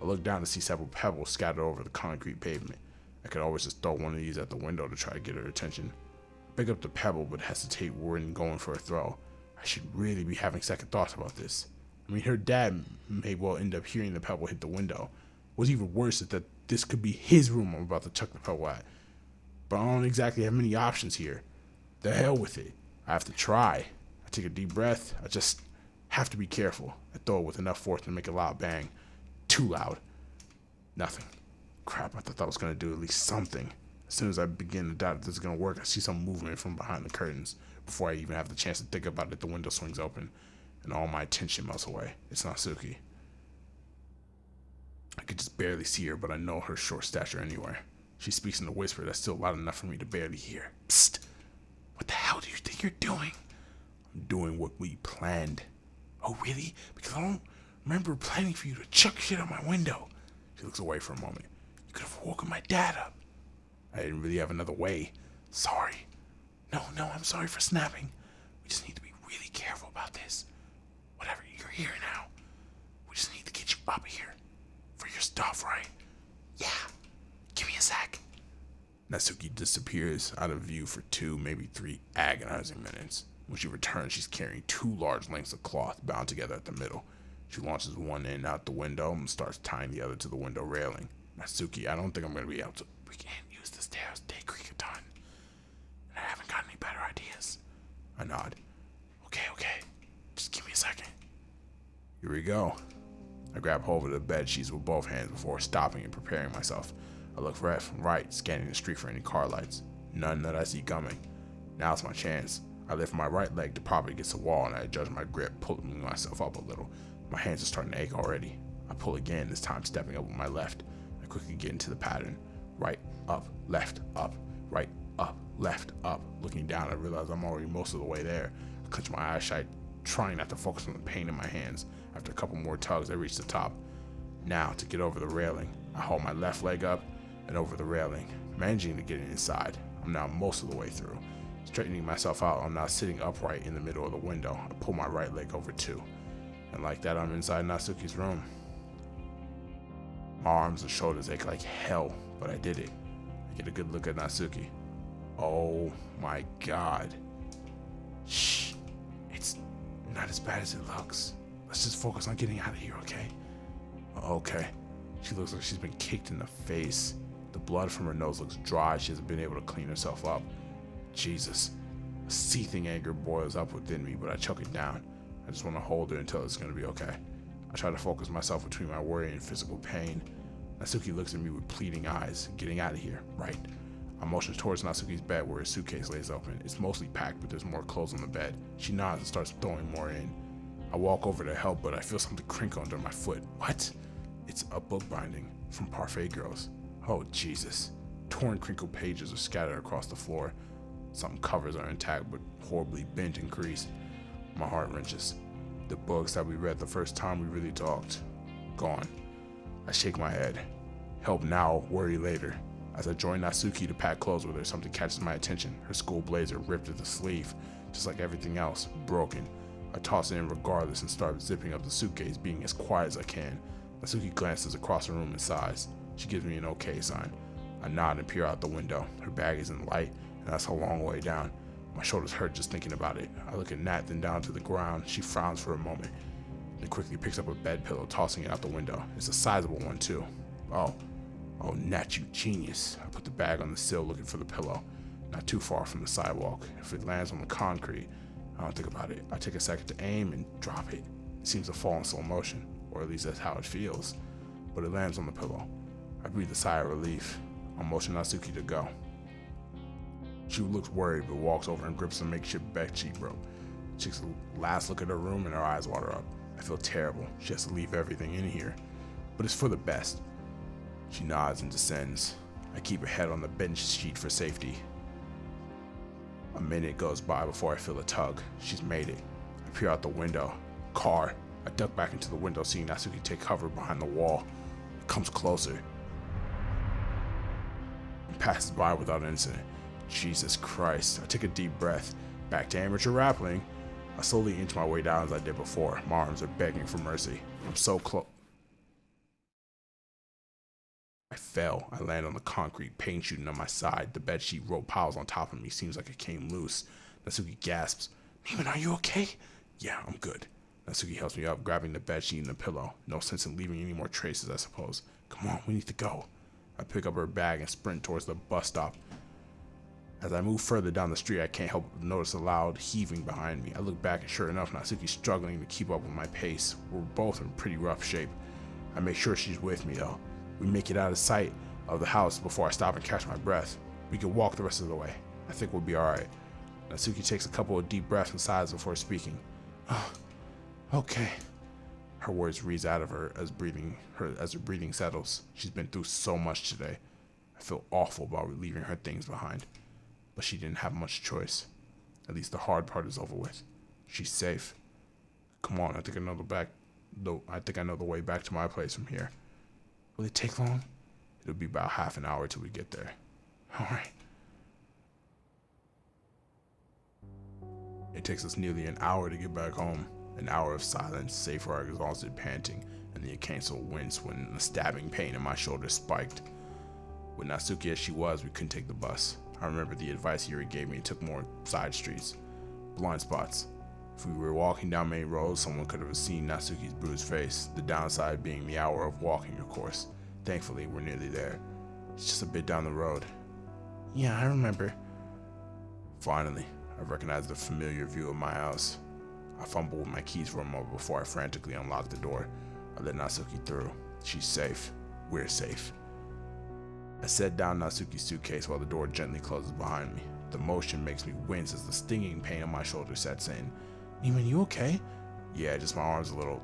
I look down to see several pebbles scattered over the concrete pavement. I could always just throw one of these at the window to try to get her attention. I pick up the pebble, but hesitate when going for a throw. I should really be having second thoughts about this. I mean, her dad may well end up hearing the pebble hit the window. What's even worse is that this could be his room I'm about to chuck the pebble at. But I don't exactly have many options here. The hell with it. I have to try. I take a deep breath. I just have to be careful. I throw it with enough force to make a loud bang. Too loud. Nothing. Crap, I thought that was going to do at least something. As soon as I begin to doubt that this is going to work, I see some movement from behind the curtains. Before I even have the chance to think about it, the window swings open, and all my attention melts away. It's Natsuki. I could just barely see her, but I know her short stature anywhere. She speaks in a whisper that's still loud enough for me to barely hear. Psst! What the hell do you think you're doing? I'm doing what we planned. Oh, really? Because I don't remember planning for you to chuck shit out my window. She looks away for a moment. You could have woken my dad up. I didn't really have another way. Sorry. No, I'm sorry for snapping. We just need to be really careful about this. Whatever, you're here now. We just need to get you up here. For your stuff, right? Yeah. Give me a sec. Natsuki disappears out of view for 2, maybe 3 agonizing minutes. When she returns, she's carrying 2 large lengths of cloth bound together at the middle. She launches one end out the window and starts tying the other to the window railing. Natsuki, I don't think I'm going to be able to. We can't use the stairs. They creak a ton. And I haven't got any better ideas. I nod. Okay. Just give me a second. Here we go. I grab hold of the bed sheets with both hands before stopping and preparing myself. I look left and right, scanning the street for any car lights. None that I see coming. Now's my chance. I lift my right leg to prop it against the wall and I adjust my grip, pulling myself up a little. My hands are starting to ache already. I pull again, this time stepping up with my left. I quickly get into the pattern. Right, up, left, up. Right, up, left, up. Looking down, I realize I'm already most of the way there. I clench my eyes shut, trying not to focus on the pain in my hands. After a couple more tugs, I reach the top. Now, to get over the railing, I hold my left leg up and over the railing, managing to get inside. I'm now most of the way through. Straightening myself out, I'm now sitting upright in the middle of the window. I pull my right leg over too. And like that, I'm inside Natsuki's room. My arms and shoulders ache like hell, but I did it. I get a good look at Natsuki. Oh my god. Shh. It's not as bad as it looks. Let's just focus on getting out of here, okay? Okay. She looks like she's been kicked in the face. The blood from her nose looks dry. She hasn't been able to clean herself up. Jesus. A seething anger boils up within me, but I choke it down. I just want to hold her until it's going to be okay. I try to focus myself between my worry and physical pain. Natsuki looks at me with pleading eyes. Getting out of here, right? I motion towards Natsuki's bed where her suitcase lays open. It's mostly packed, but there's more clothes on the bed. She nods and starts throwing more in. I walk over to help, but I feel something crinkle under my foot. What? It's a book binding from Parfait Girls. Oh, Jesus. Torn, crinkled pages are scattered across the floor. Some covers are intact, but horribly bent and creased. My heart wrenches. The books that we read the first time we really talked. Gone. I shake my head. Help now, worry later. As I join Natsuki to pack clothes with her, something catches my attention. Her school blazer ripped at the sleeve, just like everything else, broken. I toss it in regardless and start zipping up the suitcase, being as quiet as I can. Natsuki glances across the room and sighs. She gives me an okay sign. I nod and peer out the window. Her bag isn't light, and that's a long way down. My shoulders hurt just thinking about it. I look at Nat, then down to the ground. She frowns for a moment, then quickly picks up a bed pillow, tossing it out the window. It's a sizable one, too. Oh, Nat, you genius. I put the bag on the sill looking for the pillow, not too far from the sidewalk. If it lands on the concrete, I don't think about it. I take a second to aim and drop it. It seems to fall in slow motion, or at least that's how it feels, but it lands on the pillow. I breathe a sigh of relief. I motion Natsuki to go. She looks worried, but walks over and grips the makeshift bedsheet rope. She takes a last look at her room and her eyes water up. I feel terrible. She has to leave everything in here, but it's for the best. She nods and descends. I keep her head on the bench sheet for safety. A minute goes by before I feel a tug. She's made it. I peer out the window. Car. I duck back into the window, seeing Natsuki take cover behind the wall. It comes closer and passes by without incident. Jesus Christ. I take a deep breath. Back to amateur rappling. I slowly inch my way down as I did before. My arms are begging for mercy. I'm so close. I fell. I land on the concrete, pain shooting on my side. The bedsheet rope piles on top of me. Seems like it came loose. Natsuki gasps. Neiman, are you okay? Yeah, I'm good. Natsuki helps me up, grabbing the bedsheet and the pillow. No sense in leaving any more traces, I suppose. Come on, we need to go. I pick up her bag and sprint towards the bus stop. As I move further down the street, I can't help but notice a loud heaving behind me. I look back and sure enough, Natsuki's struggling to keep up with my pace. We're both in pretty rough shape. I make sure she's with me though. We make it out of sight of the house before I stop and catch my breath. We can walk the rest of the way. I think we'll be alright. Natsuki takes a couple of deep breaths and sighs before speaking. Oh, okay. Her words reads out of her as her breathing settles. She's been through so much today. I feel awful about leaving her things behind. But she didn't have much choice. At least the hard part is over with. She's safe. Come on, I think I know the way back to my place from here. Will it take long? It'll be about half an hour till we get there. Alright. It takes us nearly an hour to get back home. An hour of silence, save for our exhausted panting and the occasional wince when the stabbing pain in my shoulder spiked. With Natsuki as she was, we couldn't take the bus. I remember the advice Yuri gave me took more side streets. Blind spots. If we were walking down main roads, someone could have seen Natsuki's bruised face, the downside being the hour of walking, of course. Thankfully, we're nearly there. It's just a bit down the road. Yeah, I remember. Finally, I recognize the familiar view of my house. I fumble with my keys for a moment before I frantically unlock the door. I let Natsuki through. She's safe. We're safe. I set down Natsuki's suitcase while the door gently closes behind me. The motion makes me wince as the stinging pain on my shoulder sets in. Neiman, you okay? Yeah, just my arm's a little...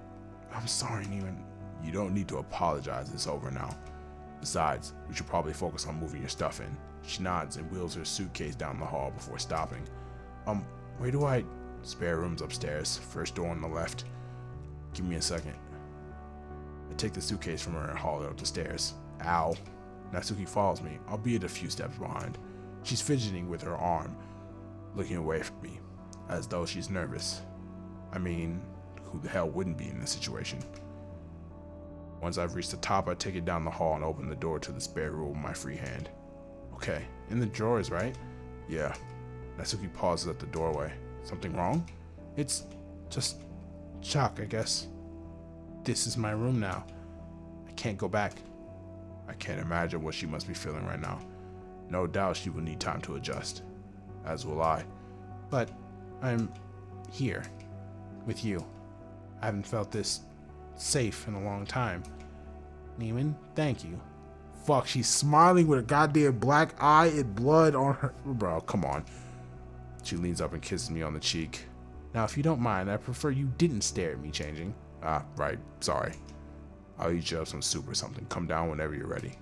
I'm sorry, Neiman. You don't need to apologize. It's over now. Besides, we should probably focus on moving your stuff in. She nods and wheels her suitcase down the hall before stopping. Where do I Spare room's upstairs. First door on the left. Give me a second. I take the suitcase from her and haul it up the stairs. Ow. Natsuki follows me, albeit a few steps behind. She's fidgeting with her arm, looking away from me, as though she's nervous. I mean, who the hell wouldn't be in this situation? Once I've reached the top, I take it down the hall and open the door to the spare room with my free hand. Okay, in the drawers, right? Yeah. Natsuki pauses at the doorway. Something wrong? It's just shock, I guess. This is my room now. I can't go back. I can't imagine what she must be feeling right now. No doubt she will need time to adjust. As will I. But I'm here with you. I haven't felt this safe in a long time. Neiman, thank you. Fuck, she's smiling with a goddamn black eye and blood on her. Bro, come on. She leans up and kisses me on the cheek. Now, if you don't mind, I prefer you didn't stare at me changing. Ah, right. Sorry. I'll eat you up some soup or something. Come down whenever you're ready.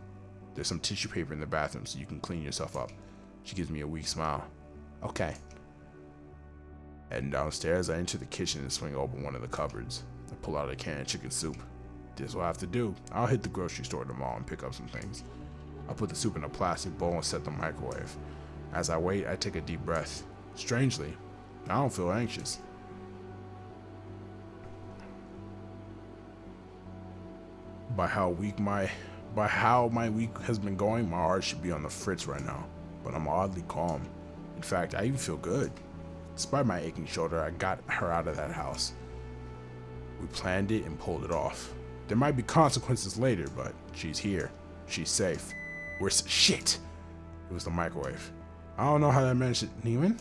There's some tissue paper in the bathroom so you can clean yourself up. She gives me a weak smile. Okay. Heading downstairs, I enter the kitchen and swing open one of the cupboards. I pull out a can of chicken soup. This is what I have to do. I'll hit the grocery store tomorrow and pick up some things. I put the soup in a plastic bowl and set the microwave. As I wait, I take a deep breath. Strangely, I don't feel anxious. By how my week has been going, my heart should be on the fritz right now. But I'm oddly calm. In fact, I even feel good. Despite my aching shoulder, I got her out of that house. We planned it and pulled it off. There might be consequences later, but she's here. She's safe. Shit! It was the microwave. I don't know how that managed to... Neiman?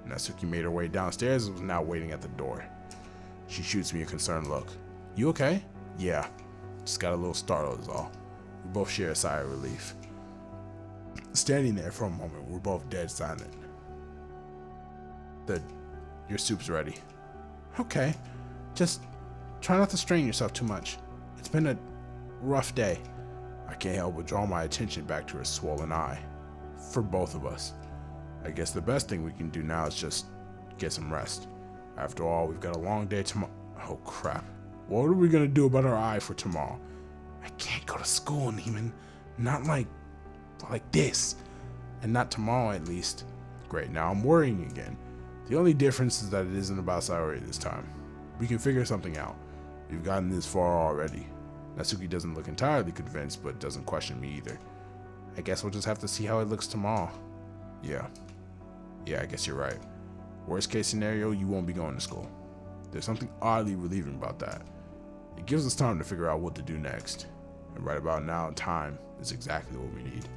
Natsuki made her way downstairs and was now waiting at the door. She shoots me a concerned look. You okay? Yeah. Just got a little startled is all. We both share a sigh of relief. Standing there for a moment, we're both dead silent. Your soup's ready. Okay. Just try not to strain yourself too much. It's been a rough day. I can't help but draw my attention back to her swollen eye. For both of us. I guess the best thing we can do now is just get some rest. After all, we've got a long day tomorrow. Oh crap. What are we gonna do about our eye for tomorrow? I can't go to school, Neiman. Not like this. And not tomorrow, at least. Great, now I'm worrying again. The only difference is that it isn't about Sayori this time. We can figure something out. We've gotten this far already. Natsuki doesn't look entirely convinced, but doesn't question me either. I guess we'll just have to see how it looks tomorrow. Yeah, I guess you're right. Worst case scenario, you won't be going to school. There's something oddly relieving about that. It gives us time to figure out what to do next. And right about now, time is exactly what we need.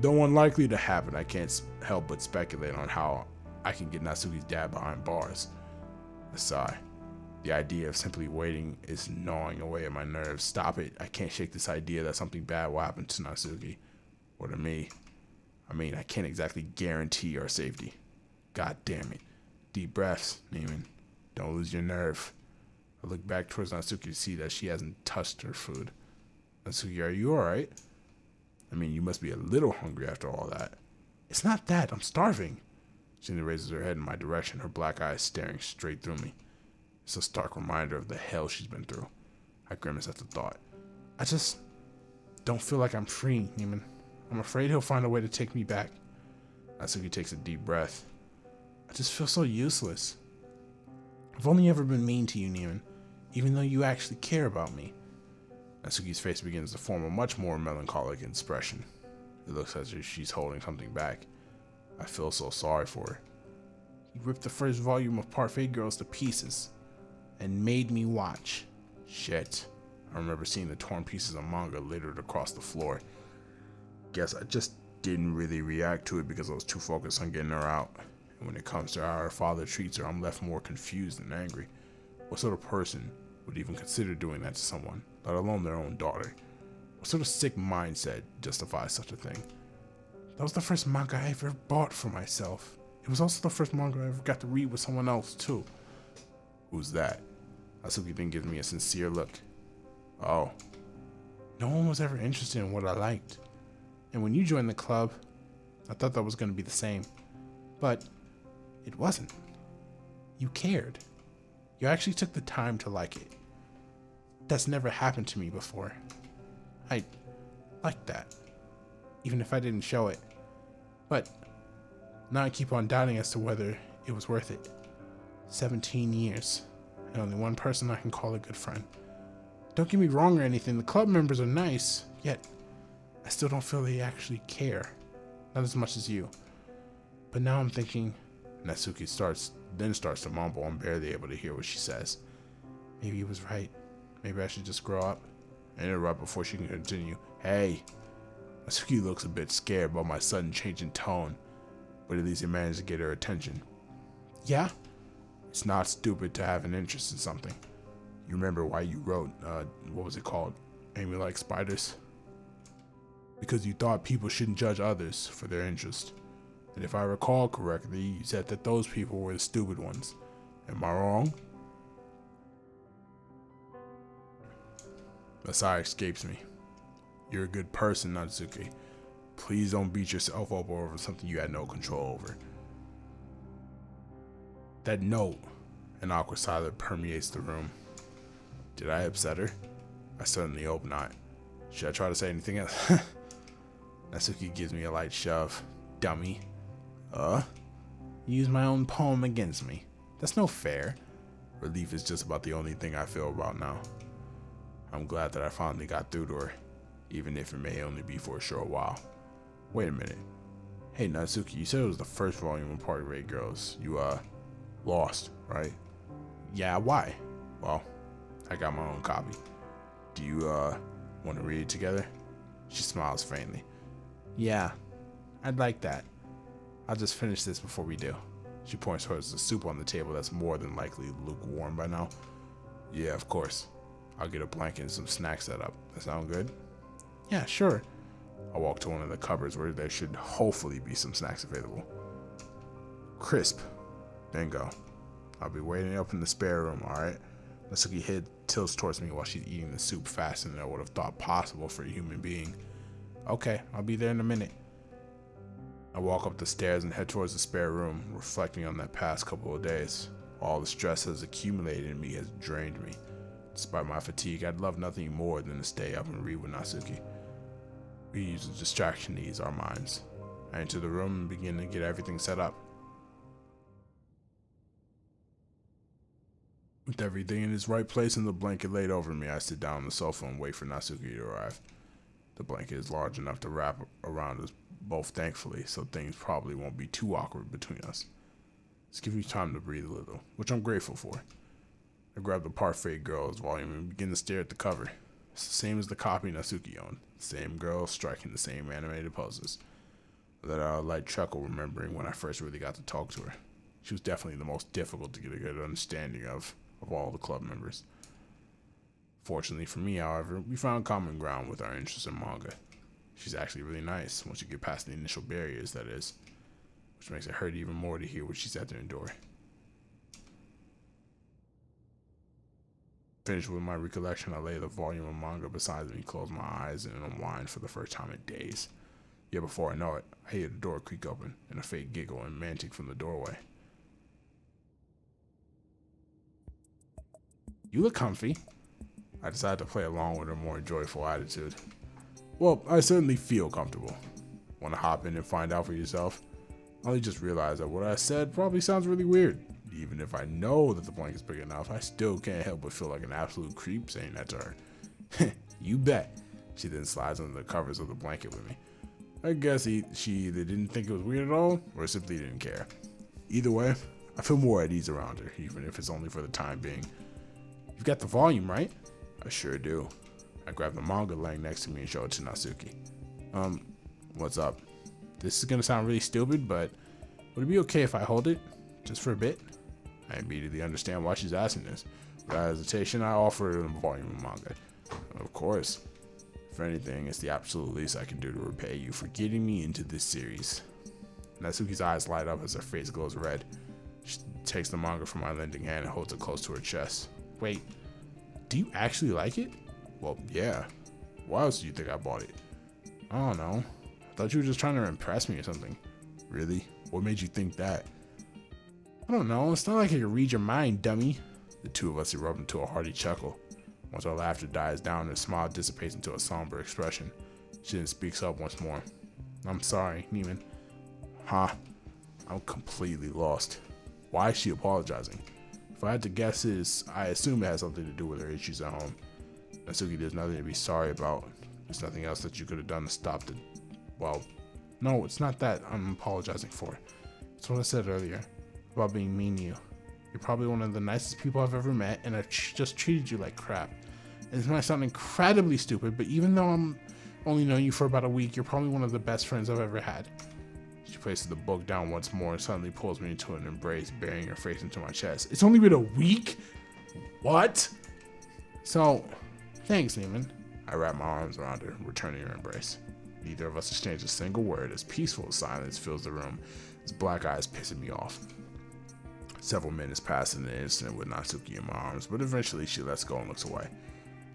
Though unlikely to happen, I can't help but speculate on how I can get Natsuki's dad behind bars. A sigh. The idea of simply waiting is gnawing away at my nerves. Stop it. I can't shake this idea that something bad will happen to Natsuki. Or to me. I mean, I can't exactly guarantee our safety. God damn it. Deep breaths, Neiman. Don't lose your nerve. I look back towards Natsuki to see that she hasn't touched her food. Natsuki, are you alright? I mean, you must be a little hungry after all that. It's not that. I'm starving. She raises her head in my direction, her black eyes staring straight through me. It's a stark reminder of the hell she's been through. I grimace at the thought. I just don't feel like I'm free, Neiman. I'm afraid he'll find a way to take me back. Natsuki takes a deep breath. I just feel so useless. I've only ever been mean to you, Neiman, even though you actually care about me. Natsuki's face begins to form a much more melancholic expression. It looks as if she's holding something back. I feel so sorry for her. You ripped the first volume of Parfait Girls to pieces and made me watch. Shit. I remember seeing the torn pieces of manga littered across the floor. Guess I just didn't really react to it because I was too focused on getting her out. And when it comes to how her father treats her, I'm left more confused than angry. What sort of person would even consider doing that to someone, let alone their own daughter? What sort of sick mindset justifies such a thing? That was the first manga I ever bought for myself. It was also the first manga I ever got to read with someone else, too. Who's that? Natsuki then gives me a sincere look. Oh. No one was ever interested in what I liked. And when you joined the club, I thought that was going to be the same. But it wasn't. You cared. You actually took the time to like it. That's never happened to me before. I liked that, even if I didn't show it. But now I keep on doubting as to whether it was worth it. 17 years, and only one person I can call a good friend. Don't get me wrong or anything, the club members are nice, yet I still don't feel they actually care. Not as much as you. But now I'm thinking, Natsuki starts to mumble. I'm barely able to hear what she says. Maybe he was right. Maybe I should just grow up. I interrupt before she can continue. Hey, Natsuki looks a bit scared by my sudden change in tone, but at least it managed to get her attention. Yeah? It's not stupid to have an interest in something. You remember why you wrote, what was it called? Amy Likes Spiders? Because you thought people shouldn't judge others for their interest. And if I recall correctly, you said that those people were the stupid ones. Am I wrong? A sigh escapes me. You're a good person, Natsuki. Please don't beat yourself up over something you had no control over. That note, an awkward silence permeates the room. Did I upset her? I certainly hope not. Should I try to say anything else? Natsuki gives me a light shove. Dummy. Use my own poem against me. That's no fair. Relief is just about the only thing I feel about now. I'm glad that I finally got through to her, even if it may only be for a short while. Wait a minute. Hey Natsuki, you said it was the first volume of Party Raid Girls. You, lost, right? Yeah, why? Well, I got my own copy. Do you, want to read it together? She smiles faintly. Yeah, I'd like that. I'll just finish this before we do. She points towards the soup on the table that's more than likely lukewarm by now. Yeah, of course. I'll get a blanket and some snacks set up. That sound good? Yeah, sure. I'll walk to one of the cupboards where there should hopefully be some snacks available. Crisp. Bingo. I'll be waiting up in the spare room, alright? Natsuki head tilts towards me while she's eating the soup faster than I would have thought possible for a human being. Okay, I'll be there in a minute. I walk up the stairs and head towards the spare room, reflecting on that past couple of days. All the stress that has accumulated in me has drained me. Despite my fatigue, I'd love nothing more than to stay up and read with Natsuki. We use a distraction to ease our minds. I enter the room and begin to get everything set up. With everything in its right place and the blanket laid over me, I sit down on the sofa and wait for Natsuki to arrive. The blanket is large enough to wrap around us both, thankfully, so things probably won't be too awkward between us. It's giving me time to breathe a little, which I'm grateful for. I grab the Parfait Girls volume and begin to stare at the cover. It's the same as the copy Natsuki owned. Same girl striking the same animated poses. That I light chuckle remembering when I first really got to talk to her. She was definitely the most difficult to get a good understanding of all the club members. Fortunately for me, however, we found common ground with our interest in manga. She's actually really nice once you get past the initial barriers, that is. Which makes it hurt even more to hear what she's had to endure. Finished with my recollection, I lay the volume of manga beside me, close my eyes, and unwind for the first time in days. Yet before I know it, I hear the door creak open, and a fake giggle and mantic from the doorway. You look comfy. I decided to play along with a more joyful attitude. Well, I certainly feel comfortable. Want to hop in and find out for yourself? I only just realized that what I said probably sounds really weird. Even if I know that the blanket's big enough, I still can't help but feel like an absolute creep saying that to her. You bet. She then slides under the covers of the blanket with me. I guess she either didn't think it was weird at all, or simply didn't care. Either way, I feel more at ease around her, even if it's only for the time being. You've got the volume, right? I sure do. I grab the manga laying next to me and show it to Natsuki. What's up? This is gonna sound really stupid, but would it be okay if I hold it? Just for a bit? I immediately understand why she's asking this. Without hesitation, I offer her a volume of manga. Of course. If anything, it's the absolute least I can do to repay you for getting me into this series. Natsuki's eyes light up as her face glows red. She takes the manga from my lending hand and holds it close to her chest. Wait, do you actually like it? Well, yeah. Why else do you think I bought it? I don't know. I thought you were just trying to impress me or something. Really? What made you think that? I don't know. It's not like I can read your mind, dummy. The two of us erupt into a hearty chuckle. Once our laughter dies down, her smile dissipates into a somber expression. She then speaks up once more. I'm sorry, Neiman. Huh? I'm completely lost. Why is she apologizing? If I had to guess, I assume it has something to do with her issues at home. Natsuki, there's nothing to be sorry about. There's nothing else that you could have done to stop the... Well, no, it's not that I'm apologizing for. It's what I said earlier about being mean to you. You're probably one of the nicest people I've ever met, and I've just treated you like crap. And this might sound incredibly stupid, but even though I'm only known you for about a week, you're probably one of the best friends I've ever had. She places the book down once more and suddenly pulls me into an embrace, burying her face into my chest. It's only been a week? What? So, thanks, Neiman. I wrap my arms around her, returning her embrace. Neither of us exchange a single word as peaceful silence fills the room, his black eyes pissing me off. Several minutes pass in an instant with Natsuki in my arms, but eventually she lets go and looks away.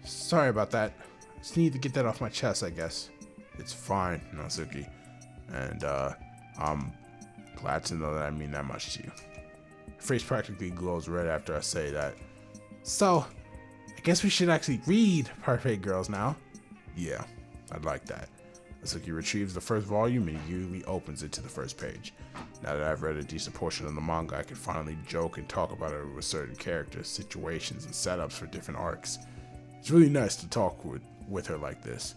Sorry about that. I just need to get that off my chest, I guess. It's fine, Natsuki. And, I'm glad to know that I mean that much to you. Her face practically glows red after I say that. So, I guess we should actually read Parfait Girls now. Yeah, I'd like that. Natsuki retrieves the first volume and eagerly opens it to the first page. Now that I've read a decent portion of the manga, I can finally joke and talk about it with certain characters, situations, and setups for different arcs. It's really nice to talk with her like this.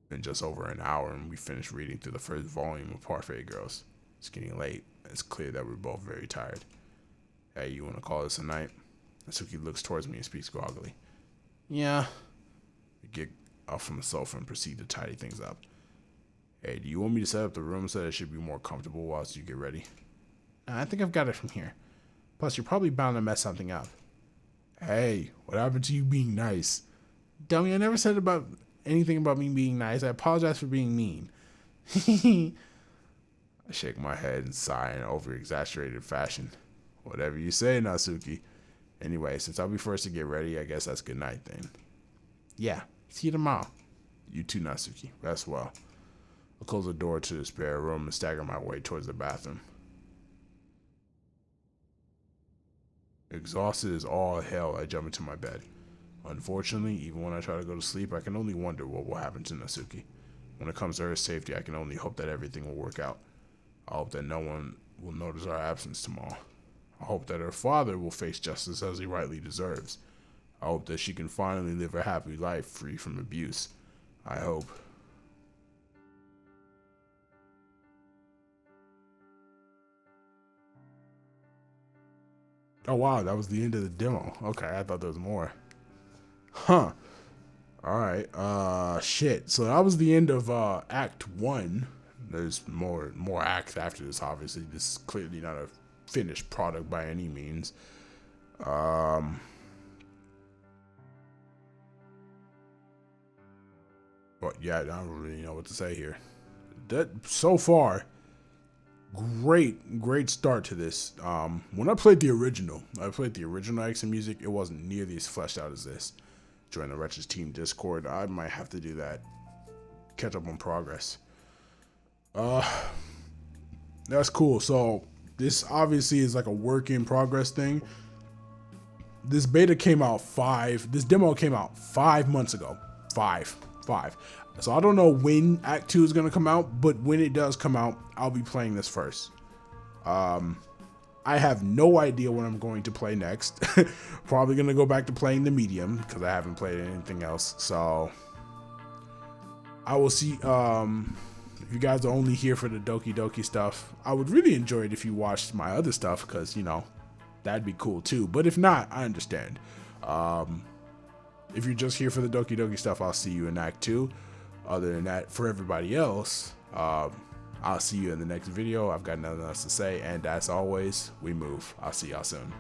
Been just over an hour and we finished reading through the first volume of Parfait Girls. It's getting late. It's clear that we're both very tired. Hey, you want to call this a night? Natsuki looks towards me and speaks groggily. Yeah. We get up from the sofa and proceed to tidy things up. Hey, do you want me to set up the room so that it should be more comfortable whilst you get ready? I think I've got it from here. Plus, you're probably bound to mess something up. Hey, what happened to you being nice? Dummy, I never said anything about me being nice. I apologize for being mean. I shake my head and sigh in over-exaggerated fashion. Whatever you say, Natsuki. Anyway, since I'll be first to get ready, I guess that's good night then. Yeah, see you tomorrow. You too, Natsuki. Rest well. I'll close the door to the spare room and stagger my way towards the bathroom. Exhausted as all hell, I jump into my bed. Unfortunately, even when I try to go to sleep, I can only wonder what will happen to Natsuki. When it comes to her safety, I can only hope that everything will work out. I hope that no one will notice our absence tomorrow. I hope that her father will face justice as he rightly deserves. I hope that she can finally live a happy life free from abuse. I hope. Oh wow, that was the end of the demo. Okay, I thought there was more. Huh. Alright, shit. So that was the end of Act 1. There's more acts after this, obviously. This is clearly not a finished product by any means. But yeah, I don't really know what to say here. That so far, great start to this. When I played the original X music, it wasn't nearly as fleshed out as this. Join the Wretches Team Discord. I might have to do that. Catch up on progress. That's cool. So this obviously is like a work in progress thing. This beta came out this demo came out 5 months ago. Five. So I don't know when Act 2 is going to come out, but when it does come out, I'll be playing this first. I have no idea what I'm going to play next. Probably going to go back to playing the medium because I haven't played anything else. So I will see. If you guys are only here for the Doki stuff, I would really enjoy it if you watched my other stuff because, you know, that'd be cool too. But if not, I understand. If you're just here for the Doki stuff, I'll see you in Act 2. Other than that, for everybody else, I'll see you in the next video. I've got nothing else to say. And as always, we move. I'll see y'all soon.